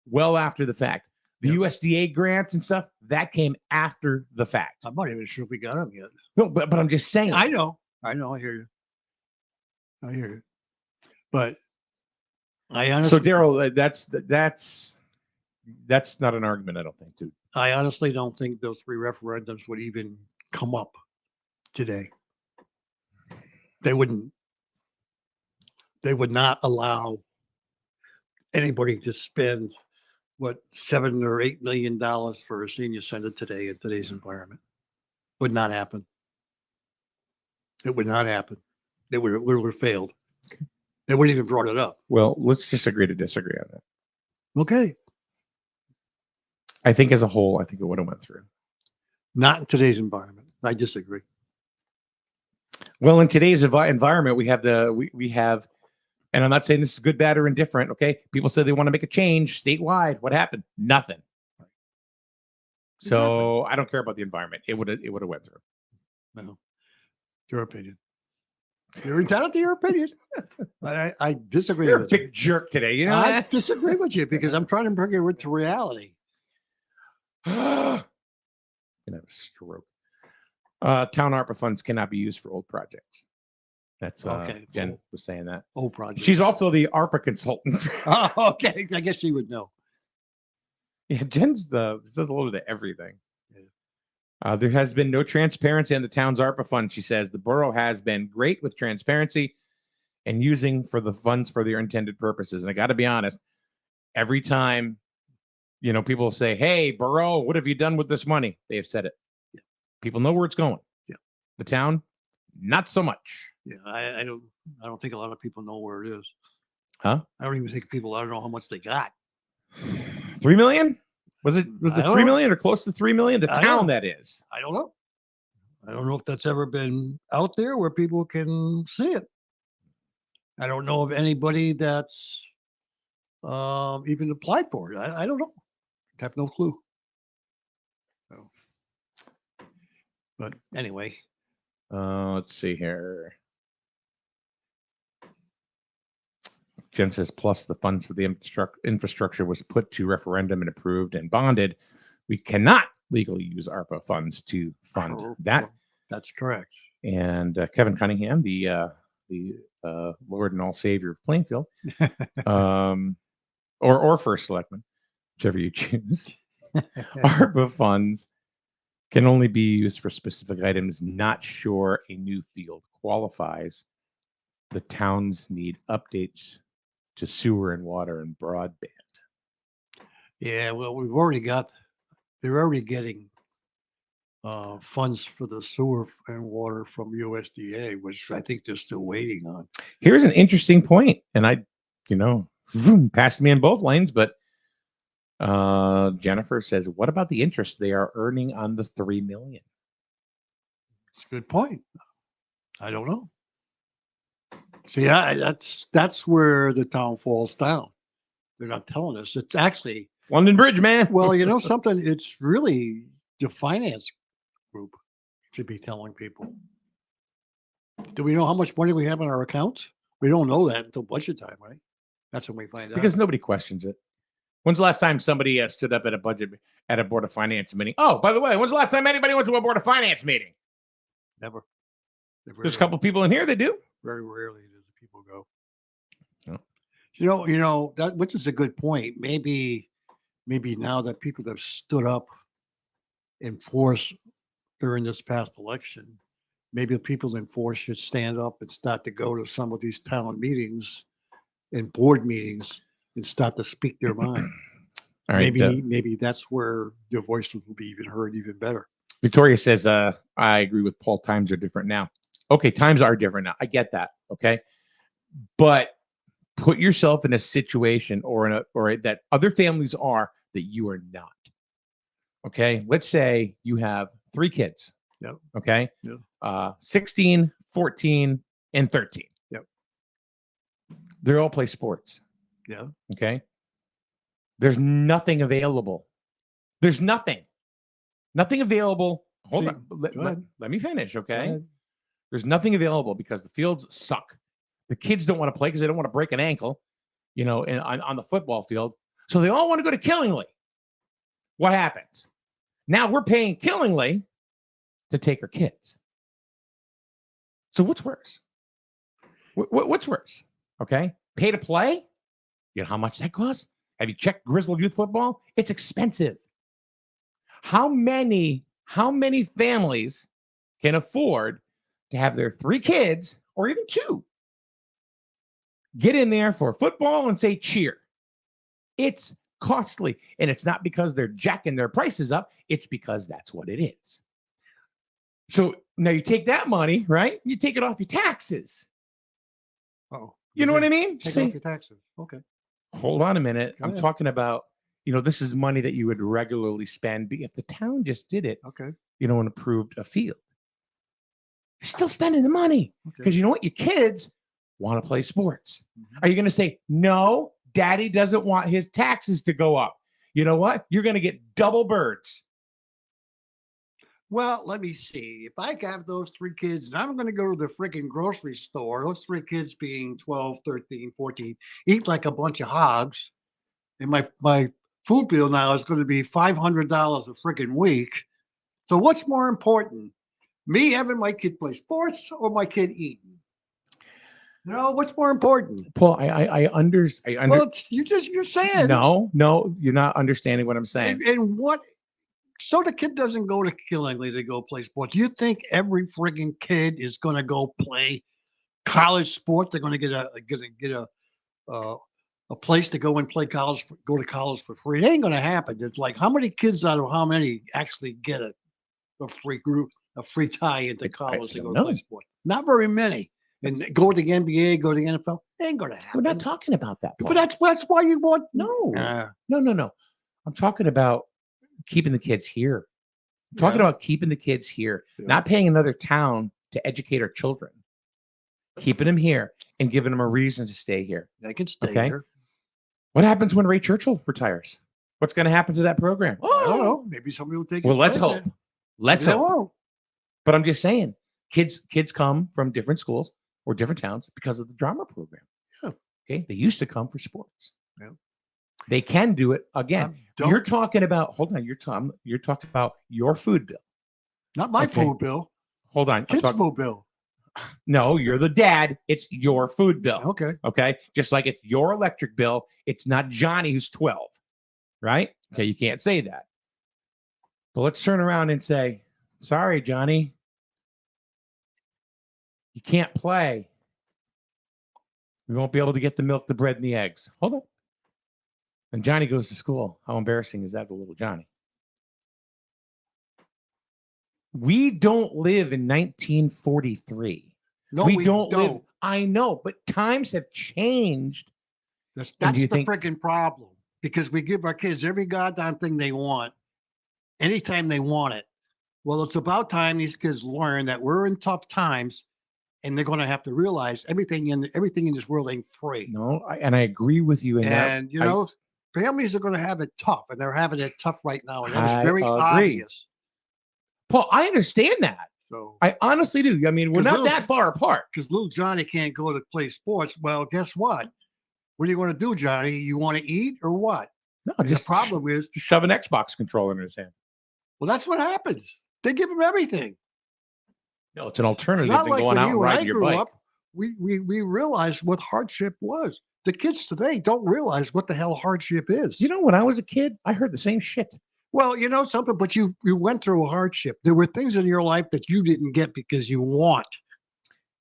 Well after the fact. The USDA grants and stuff, that came after the fact. I'm not even sure if we got them yet. No, but I'm just saying. I know. I hear you. But I honestly, So Daryl, that's not an argument, I don't think, dude. I honestly don't think those 3 referendums would even come up today. They wouldn't. They would not allow anybody to spend $7 or $8 million for a senior center today in today's environment. Would not happen. It would not happen. They would have failed. They wouldn't even brought it up. Well, let's just agree to disagree on that. Okay. I think as a whole, I think it would have went through. Not in today's environment. I disagree. Well, in today's environment, we have we have, and I'm not saying this is good, bad, or indifferent. Okay, people say they want to make a change statewide. What happened? Nothing. So I don't care about the environment. It would have went through. No, your opinion. You're entitled to your opinion. But I disagree You're a with you. big jerk today. You know I that? disagree with you because I'm trying to bring it to reality. Gonna have a stroke. Town ARPA funds cannot be used for old projects. That's Okay, Jen cool. was saying that. Old project. She's also the ARPA consultant. Oh, okay. I guess she would know. Yeah, Jen's does a little bit of everything. There has been no transparency on the town's ARPA fund. She says the borough has been great with transparency and using for the funds for their intended purposes. And I got to be honest, every time, people say, "Hey, borough, what have you done with this money?" They have said it. Yeah. People know where it's going. Yeah. The town, not so much. Yeah, I don't think a lot of people know where it is. Huh? I don't even think I don't know how much they got. 3 million? Was it I don't 3 know. million or close to 3 million? The I town, don't- that is. I don't know. I don't know if that's ever been out there where people can see it. I don't know of anybody that's even applied for it. I don't know. I have no clue. So, but anyway, Let's see here. Jen says, plus the funds for the infrastructure was put to referendum and approved and bonded. We cannot legally use ARPA funds to fund that. that's correct. And Kevin Cunningham, the Lord and all Savior of Plainfield, or first selectman, whichever you choose. ARPA funds can only be used for specific items. Not sure a new field qualifies. The towns need updates to sewer and water and broadband. Yeah, well, they're already getting funds for the sewer and water from USDA, which I think they're still waiting on. Here's an interesting point, and I, passed me in both lanes, but Jennifer says, what about the interest they are earning on the $3 million? It's a good point. I don't know. See, that's where the town falls down. They're not telling us. It's actually, It's London Bridge, man. well, you know something, it's really the finance group should be telling people. Do we know how much money we have in our accounts? We don't know that until budget time, right? That's when we find out. because nobody questions it. When's the last time somebody stood up at a board of finance meeting? Oh, by the way, when's the last time anybody went to a board of finance meeting? Never. There's a couple people in here that do. Very rarely do the people go. Oh. You know that, which is a good point. Maybe now that people have stood up in force during this past election, maybe the people in force should stand up and start to go to some of these town meetings and board meetings and start to speak their mind. All right. Maybe that's where their voices will be even heard even better. Victoria says, I agree with Paul. Times are different now. Okay, times are different now. I get that. Okay. But put yourself in a situation or that other families are that you are not. Okay. Let's say you have 3 kids. Yep. Okay. Yep. 16, 14, and 13. Yep. They all play sports. Yeah. Okay. There's nothing available. There's nothing available. Hold on. Let me finish. Okay. There's nothing available because the fields suck. The kids don't want to play because they don't want to break an ankle, on the football field. So they all want to go to Killingly. What happens? Now we're paying Killingly to take our kids. So what's worse? What's worse? Okay. Pay to play? You know how much that costs? Have you checked Griswold Youth Football? It's expensive. How many families can afford to have their 3 kids or even 2 get in there for football and say cheer? It's costly. And it's not because they're jacking their prices up. It's because that's what it is. So now you take that money, right? You take it off your taxes. Oh, you know what I mean? Take off your taxes. Okay. Hold on a minute. Go I'm ahead. talking about, this is money that you would regularly spend. If the town just did it, Okay. and approved a field, you're still spending the money because you know what? Your kids want to play sports. Are you going to say, no, daddy doesn't want his taxes to go up? You know what? You're going to get double birds. Well, let me see. If I have those 3 kids and I'm going to go to the freaking grocery store, those 3 kids being 12, 13, 14, eat like a bunch of hogs. And my food bill now is going to be $500 a freaking week. So what's more important? Me having my kid play sports or my kid eating? What's more important? Paul, I understand. Well, you're saying. No, you're not understanding what I'm saying. And what? So the kid doesn't go to Killingly to go play sports. Do you think every frigging kid is going to go play college sports? They're going to get a place to go and play college, go to college for free. It ain't going to happen. It's like how many kids out of how many actually get a free tie into college to go to play sports? Not very many. And go to the NBA, go to the NFL. It ain't going to happen. We're not talking about that, Paul. But that's why you want. No. I'm talking about keeping the kids here. I'm talking about keeping the kids here, not paying another town to educate our children. Keeping them here and giving them a reason to stay here. They can stay here. What happens when Ray Churchill retires? What's going to happen to that program? I don't know. Maybe somebody will take. Well, let's hope. Then. Let's hope. But I'm just saying, kids come from different schools or different towns because of the drama program. Yeah. Okay. They used to come for sports. Yeah. They can do it again. You're talking about. Hold on. You're talking about your food bill. Not my food bill. Hold on. Kids' food bill. No, you're the dad. It's your food bill. Okay. Okay. Just like it's your electric bill. It's not Johnny who's 12. Right? Okay. You can't say that. But let's turn around and say, sorry, Johnny. You can't play. We won't be able to get the milk, the bread, and the eggs. Hold on. And Johnny goes to school. How embarrassing is that for little Johnny? We don't live in 1943. No, we don't live. I know, but times have changed. That's the freaking problem. Because we give our kids every goddamn thing they want, anytime they want it. Well, it's about time these kids learn that we're in tough times, and they're going to have to realize everything in this world ain't free. No, and I agree with you in that. And families are going to have it tough, and they're having it tough right now, and that's very obvious. Paul, I understand that. So I honestly do. I mean, we're not that far apart. Because little Johnny can't go to play sports. Well, guess what? What are you going to do, Johnny? You want to eat or what? No, And just the problem is, just shove an Xbox controller in his hand. well, that's what happens. They give him everything. No, it's an It's alternative not than like going when out and you and I riding your grew bike. up. We realized what hardship was. The kids today don't realize what the hell hardship is. You know, when I was a kid, I heard the same shit. Well, you know something, but you went through a hardship. There were things in your life that you didn't get because you want.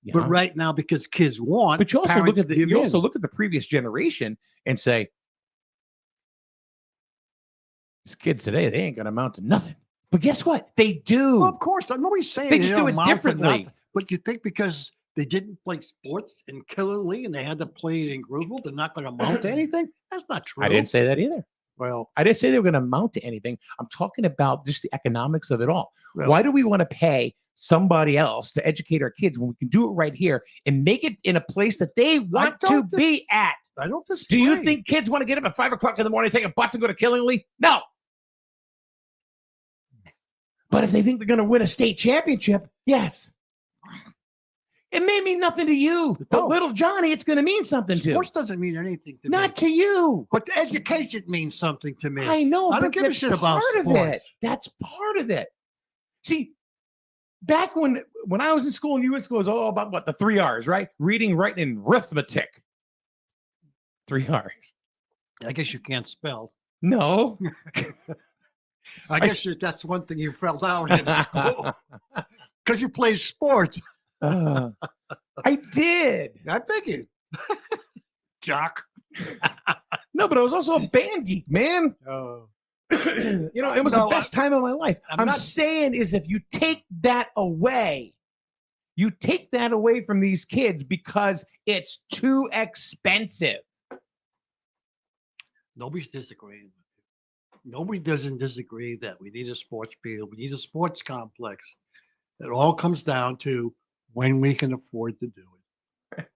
Yeah. But right now, because kids want, But you also look parents at the give you also in. look at the previous generation and say, these kids today, they ain't gonna amount to nothing. But guess what? They do. Well, of course, nobody's saying They just don't do it amount to differently. nothing. But you think because they didn't play sports in Killingley and they had to play it in Griswold, they're not going to amount to anything? That's not true. I didn't say that either. Well, I didn't say they were going to amount to anything. I'm talking about just the economics of it all. well, Why do we want to pay somebody else to educate our kids when we can do it right here and make it in a place that they want to don't be at? I don't Do disagree. you think kids want to get up at 5 o'clock in the morning, take a bus and go to Killingley? No. But if they think they're going to win a state championship, yes. It may mean nothing to you, but No. little Johnny, it's going to mean something to. Sports doesn't mean anything to me? Not to you. But the education means something to me. I know, I don't but give a that's shit about part of sports. it. That's part of it. See, back when I was in school and you were in school, it was all about what? The 3 R's, right? Reading, writing, and arithmetic. 3 R's. I guess you can't spell. No. I guess that's one thing you fell down in school because you played sports. I did. I figured. Jock. No, but I was also a band geek, man. Oh. You know, it was No, the best time of my life. I'm not- saying is if you take that away from these kids because it's too expensive. Nobody's disagreeing with you. Nobody doesn't disagree that we need a sports field. We need a sports complex. It all comes down to when we can afford to do it.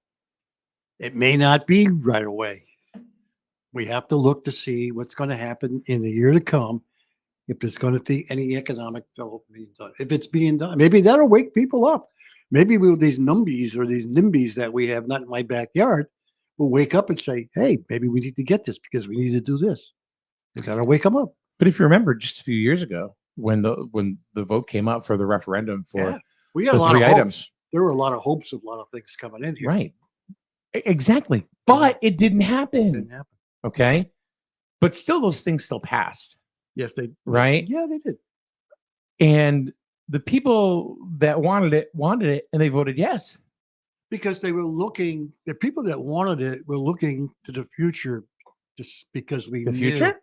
It may not be right away. We have to look to see what's going to happen in the year to come. If there's going to be any economic development being done, if it's being done, maybe that'll wake people up. Maybe with these NIMBYs or these NIMBYs that we have not in my backyard, will wake up and say, "Hey, maybe we need to get this because we need to do this." That'll wake them up. But if you remember just a few years ago when the vote came up for the referendum for Yeah. We got the a lot 3 of items. hopes. There were a lot of hopes of a lot of things coming in here. Right. Exactly. But it didn't It happen. didn't happen. Okay. But still, those things still passed. Yes, they Right. Yeah, they did. And the people that wanted it, and they voted yes. Because they were looking, the people that wanted it were looking to the future just because we The knew- future?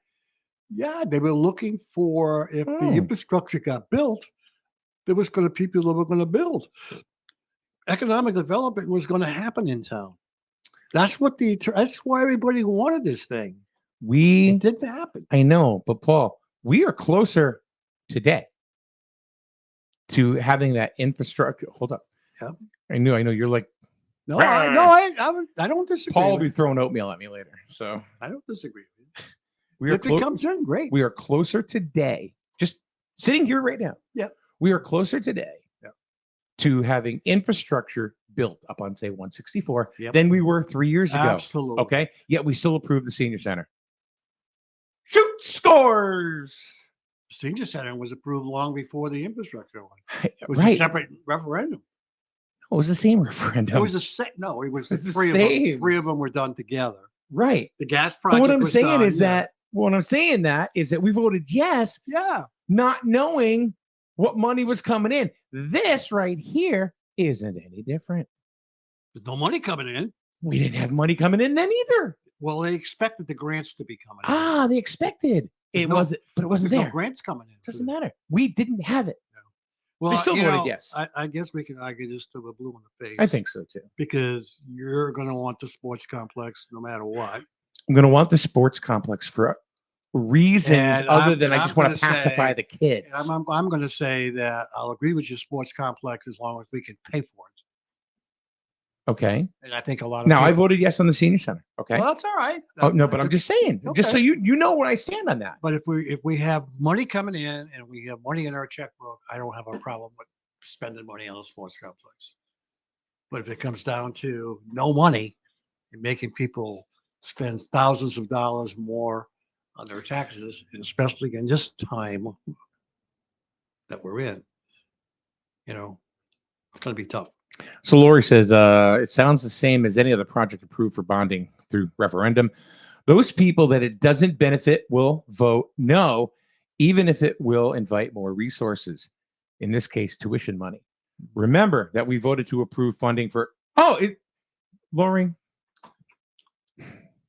Yeah, they were looking for if the Hmm. infrastructure got built, there was going to people that were going to build. Economic development was going to happen in town. That's why everybody wanted this thing. It didn't happen. I know, but Paul, we are closer today to having that infrastructure. Hold up. Yep. I know. You're like, No, I don't disagree. Paul will with be you. throwing oatmeal at me later. So I don't disagree with we you. are If it comes in, great. we are closer today, just sitting here right now. Yeah. We are closer today Yeah. to having infrastructure built up on, say, 164 Yep. than we were 3 years ago. Absolutely. Okay. Yet we still approved the senior center. Shoot scores. Senior center was approved long before the infrastructure one. It was a Right. separate referendum. It was the same It referendum. was no, it was It's the three of them. same. 3 of them were done together. Right. The gas But project. what I'm was saying done, is yeah. that we voted yes, Yeah. not knowing what money was coming in. This right here isn't any different. There's no money coming in. We didn't have money coming in then either. Well, they expected the grants to be coming in. Ah, they expected. There's It no- wasn't, but it wasn't There's there. no grants coming in. Doesn't matter. We didn't have it. Well, still you voted know, yes. I guess we can argue this till we're blue in the face. I think so too. because you're going to want the sports complex no matter what. I'm going to want the sports complex for reasons And other I'm- than and I I'm just want gonna to pacify say- the kids. And I'm going to say that I'll agree with your sports complex as long as we can pay for it. Okay. And I think a lot of Now I people- voted yes on the senior center. Okay. Well, that's all right. Oh no, but I'm just saying, just so Okay. you know where I stand on that. But if we have money coming in and we have money in our checkbook, I don't have a problem with spending money on the sports complex. But if it comes down to no money and making people spends thousands of dollars more on their taxes, and especially in this time that we're in, you know, it's going to be tough. So Lori says, it sounds the same as any other project approved for bonding through referendum. Those people that it doesn't benefit will vote no, even if it will invite more resources. In this case, tuition money. Remember that we voted to approve funding for, Lori,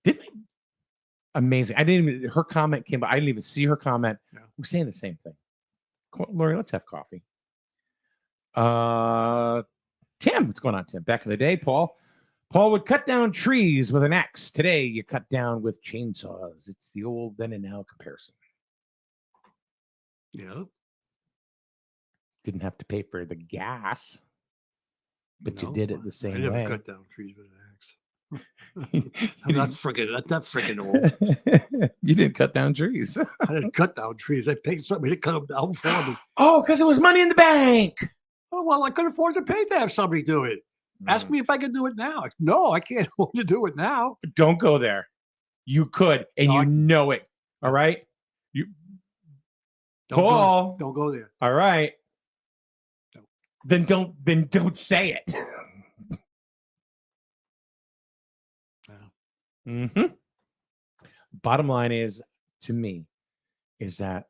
didn't I? Amazing. I didn't even, her comment came, but I didn't even see her comment. Yeah. We're saying the same thing. Lori, let's have coffee. Tim, what's going on, Tim? Back in the day, Paul would cut down trees with an axe. Today, you cut down with chainsaws. It's the old then and now comparison. Yeah. Didn't have to pay for the gas, but you No, did it the I same never way. cut down trees with an axe. I'm not freaking old. You didn't cut down trees. I didn't cut down trees. I paid somebody to cut them down for me. Oh, because it was money in the bank. Oh, well, I couldn't afford to pay to have somebody do it. Ask me if I can do it now. No, I can't afford to do it now. Don't go there. You could, and No, you I- know it. All right. Don't Paul. Don't go there. All right. No. Then don't say it. Yeah. Bottom line is, to me, is that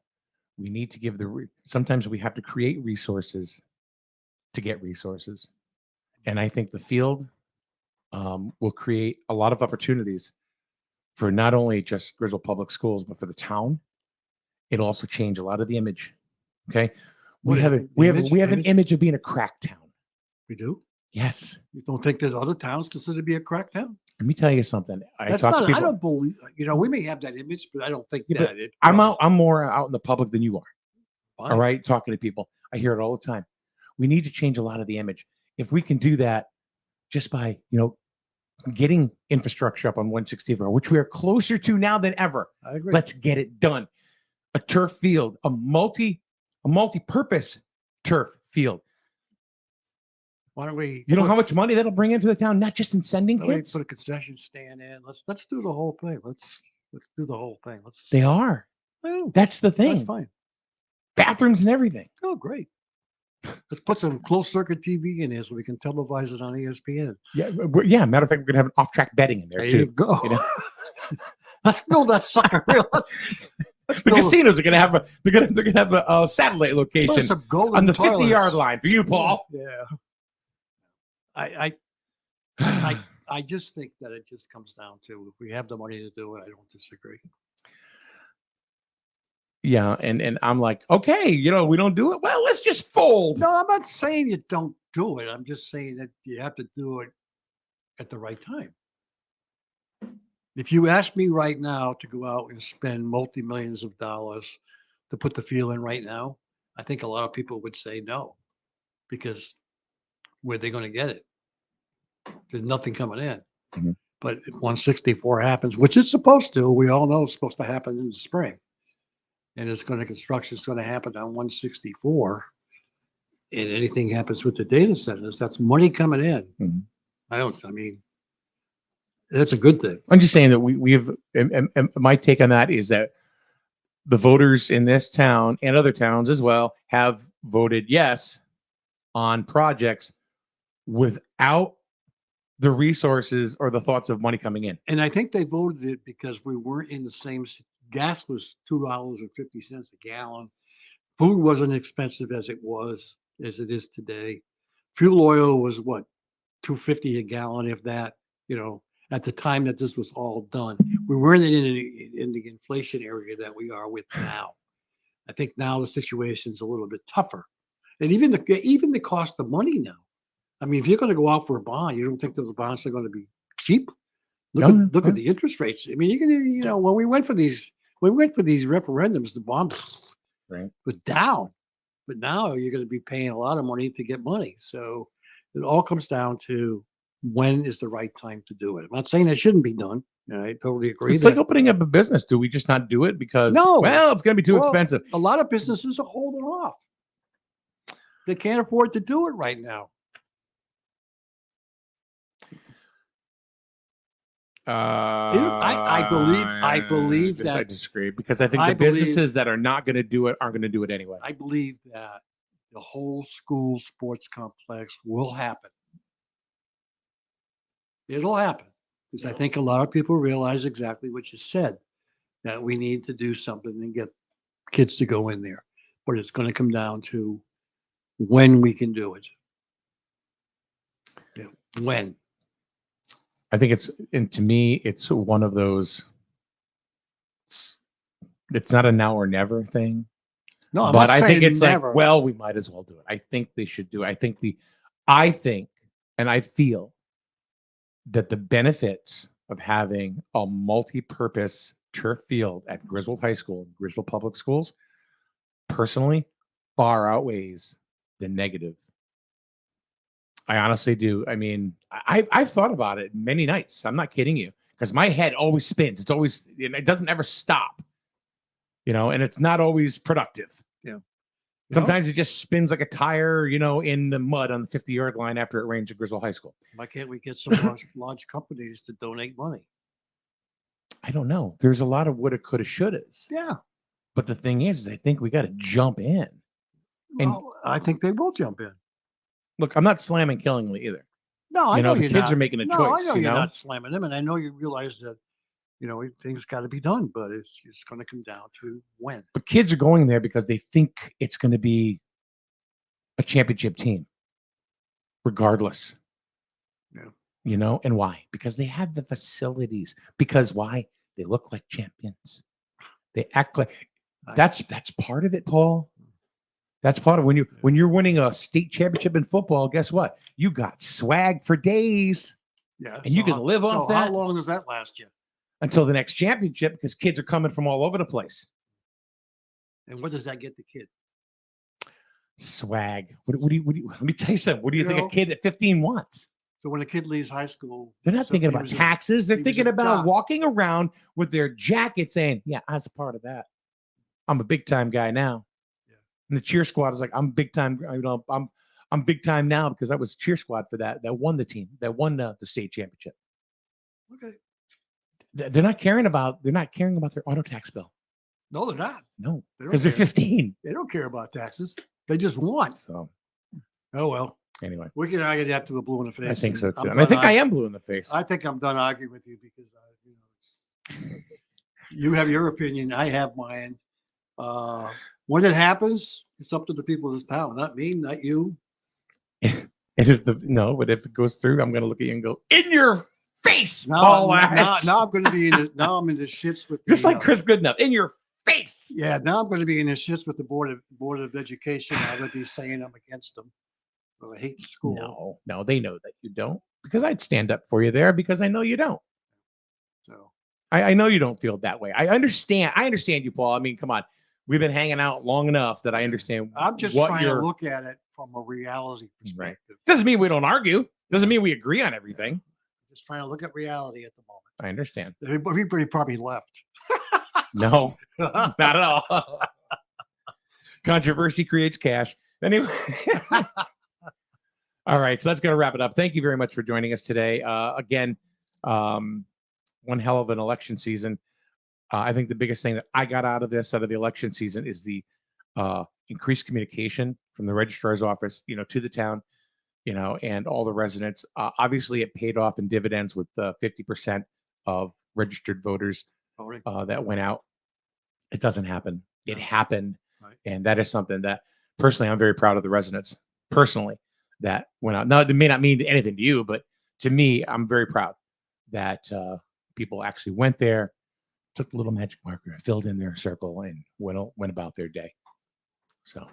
we need to give sometimes we have to create resources to get resources. And I think the field will create a lot of opportunities for not only just Griswold Public Schools, but for the town. It'll also change a lot of the image. Okay. We have an image of being a crack town. We do? Yes. You don't think there's other towns considered to be a crack town? Let me tell you something. That's talk to not, people. I don't believe, we may have that image, but I don't think Yeah, that it. I'm more out in the public than you are. Fine. All right. Talking to people. I hear it all the time. We need to change a lot of the image. If we can do that just by, getting infrastructure up on 164, which we are closer to now than ever. I agree. Let's get it done. A turf field, a multi-purpose turf field. Why don't we? You know how much money that'll bring into the town, not just in sending why don't we kids? put a concession stand in. Let's do the whole thing. Let's do the whole thing. They are. Oh, That's the that's thing. fine. Bathrooms and everything. Oh, great. Let's put some closed circuit TV in here so we can televise it on ESPN. Yeah. Matter of fact, we're gonna have an off-track betting in there There too. you go. You know? Let's build that sucker. Let's The build casinos are gonna have a satellite location some golden on the toilets. 50-yard line for you, Paul. Yeah. I just think that it just comes down to, if we have the money to do it, I don't disagree. Yeah, and I'm like, okay, we don't do it. Well, let's just fold. No, I'm not saying you don't do it. I'm just saying that you have to do it at the right time. If you ask me right now to go out and spend multi-millions of dollars to put the field in right now, I think a lot of people would say no, because where are they going to get it? There's nothing coming in. Mhm. But if 164 happens, which it's supposed to, we all know it's supposed to happen in the spring. And construction's going to happen on 164. And anything happens with the data centers, that's money coming in. Mhm. That's a good thing. I'm just saying that we've. And my take on that is that the voters in this town and other towns as well have voted yes on projects without the resources or the thoughts of money coming in. And I think they voted it because we weren't in the same, gas was $2.50 a gallon. Food wasn't expensive as it is today. Fuel oil was what, $2.50 a gallon, if that, at the time that this was all done. We weren't in the inflation area that we are with now. I think now the situation's a little bit tougher. And even the cost of money now. I mean, if you're going to go out for a bond, you don't think those bonds are going to be cheap? Look at the interest rates. I mean, you can, when we went for these referendums, the bond was down, but now you're going to be paying a lot of money to get money. So it all comes down to when is the right time to do it. I'm not saying it shouldn't be done. I totally agree. It's like opening up a business. Do we just not do it because it's going to be too expensive? A lot of businesses are holding off. They can't afford to do it right now. I believe I that disagree because I think I the believe- businesses that are not going to do it aren't going to do it anyway. I believe that the whole school sports complex will happen. It'll happen because I think a lot of people realize exactly what you said, that we need to do something and get kids to go in there. But it's going to come down to when we can do it. Yeah, when. I think and to me, it's one of those. It's not a now or never thing. No, I'm but not I think saying it's never. like, well, we might as well do it. I think they should do it. I think, and I feel that the benefits of having a multi-purpose turf field at Griswold High School, Griswold Public Schools, personally, far outweighs the negative. I honestly do. I mean, I've thought about it many nights. I'm not kidding you, because my head always spins. It's always, it doesn't ever stop, and it's not always productive. Yeah. Sometimes it just spins like a tire, in the mud on the 50-yard line after it rains at Griswold High School. Why can't we get some large companies to donate money? I don't know. There's a lot of woulda, coulda, shouldas. Yeah. But the thing is I think we got to jump in. And Well, I think they will jump in. look, I'm not slamming Killingly either. No, I know the you're kids not. are making a No, choice. I know you you're know? not slamming them, and I know you realize that things got to be done, but it's going to come down to when. But kids are going there because they think it's going to be a championship team, regardless. Yeah. And why? Because they have the facilities. Because why? They look like champions. They act like that's part of it, Paul. That's part of when you're winning a state championship in football. Guess what? You got swag for days. Yeah, And you can live off that. How long does that last you? Until the next championship, because kids are coming from all over the place. And what does that get the kid? Swag. What do you? Let me tell you something. What do you think know, a kid at 15 wants? So when a kid leaves high school, They're not thinking about taxes. They're thinking about jock. walking around with their jacket saying, "Yeah, I was a part of that. I'm a big time guy now." Yeah. And the cheer squad is like, "I'm big time. I'm big time now because I was cheer squad for that won the team, that won the state championship." Okay. They're not caring about their auto tax bill. No, they're not. No, They don't because they're care. 15. They don't care about taxes. They just want. So Oh well. anyway, We can argue that to the blue in the face. I think so too, I'm and I think done I am blue in the face. I think I'm done arguing with you because you have your opinion, I have mine. When it happens, it's up to the people of this town, not me, not you. And but if it goes through, I'm going to look at you and go, "In your face, Now, Paul now, Ash." now I'm going to be in. Now I'm in the shits with Just the, like Chris Goodenough, in your face. Yeah, now I'm going to be in the shits with the board of education. I would be saying I'm against them. Well, I hate the school. No, they know that you don't, because I'd stand up for you there, because I know you don't. So I know you don't feel that way. I understand you, Paul. I mean, come on. We've been hanging out long enough that I understand. I'm just what trying to you're look at it from a reality right. perspective. Doesn't mean we don't argue. Doesn't mean we agree on everything. Just trying to look at reality at the moment. I understand. Everybody probably left. No, not at all. Controversy creates cash. Anyway. All right, so that's going to wrap it up. Thank you very much for joining us today. Again, one hell of an election season. I think the biggest thing that I got out of the election season is the increased communication from the registrar's office, to the town, and all the residents. Obviously, it paid off in dividends with 50% of registered voters that went out. It doesn't happen. It happened. Right. And that is something that personally, I'm very proud of the residents personally that went out. Now, it may not mean anything to you, but to me, I'm very proud that people actually went there, took the little magic marker, filled in their circle, and went about their day. So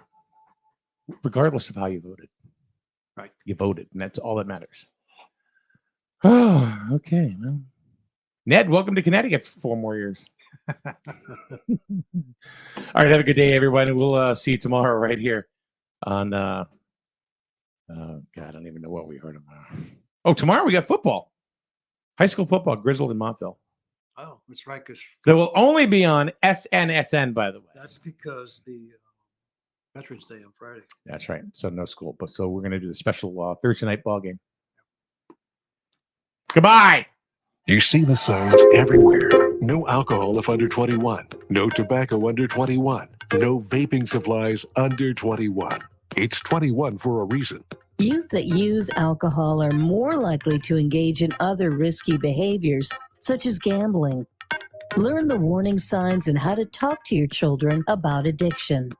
regardless of how you voted, right? You voted, and that's all that matters. Oh, okay. Well, Ned, welcome to Connecticut for 4 more years. All right, have a good day, everyone, and we'll see you tomorrow right here on God, I don't even know what we heard tomorrow. Oh, tomorrow we got football. High school football, Griswold and Montville. Oh, that's right. Because they will only be on SNSN, by the way. That's because the Veterans Day on Friday. That's right. So no school, but so we're going to do the special Thursday night ball game. Goodbye. You see the signs everywhere. No alcohol if under 21. No tobacco under 21. No vaping supplies under 21. It's 21 for a reason. Youth that use alcohol are more likely to engage in other risky behaviors, such as gambling. Learn the warning signs and how to talk to your children about addiction.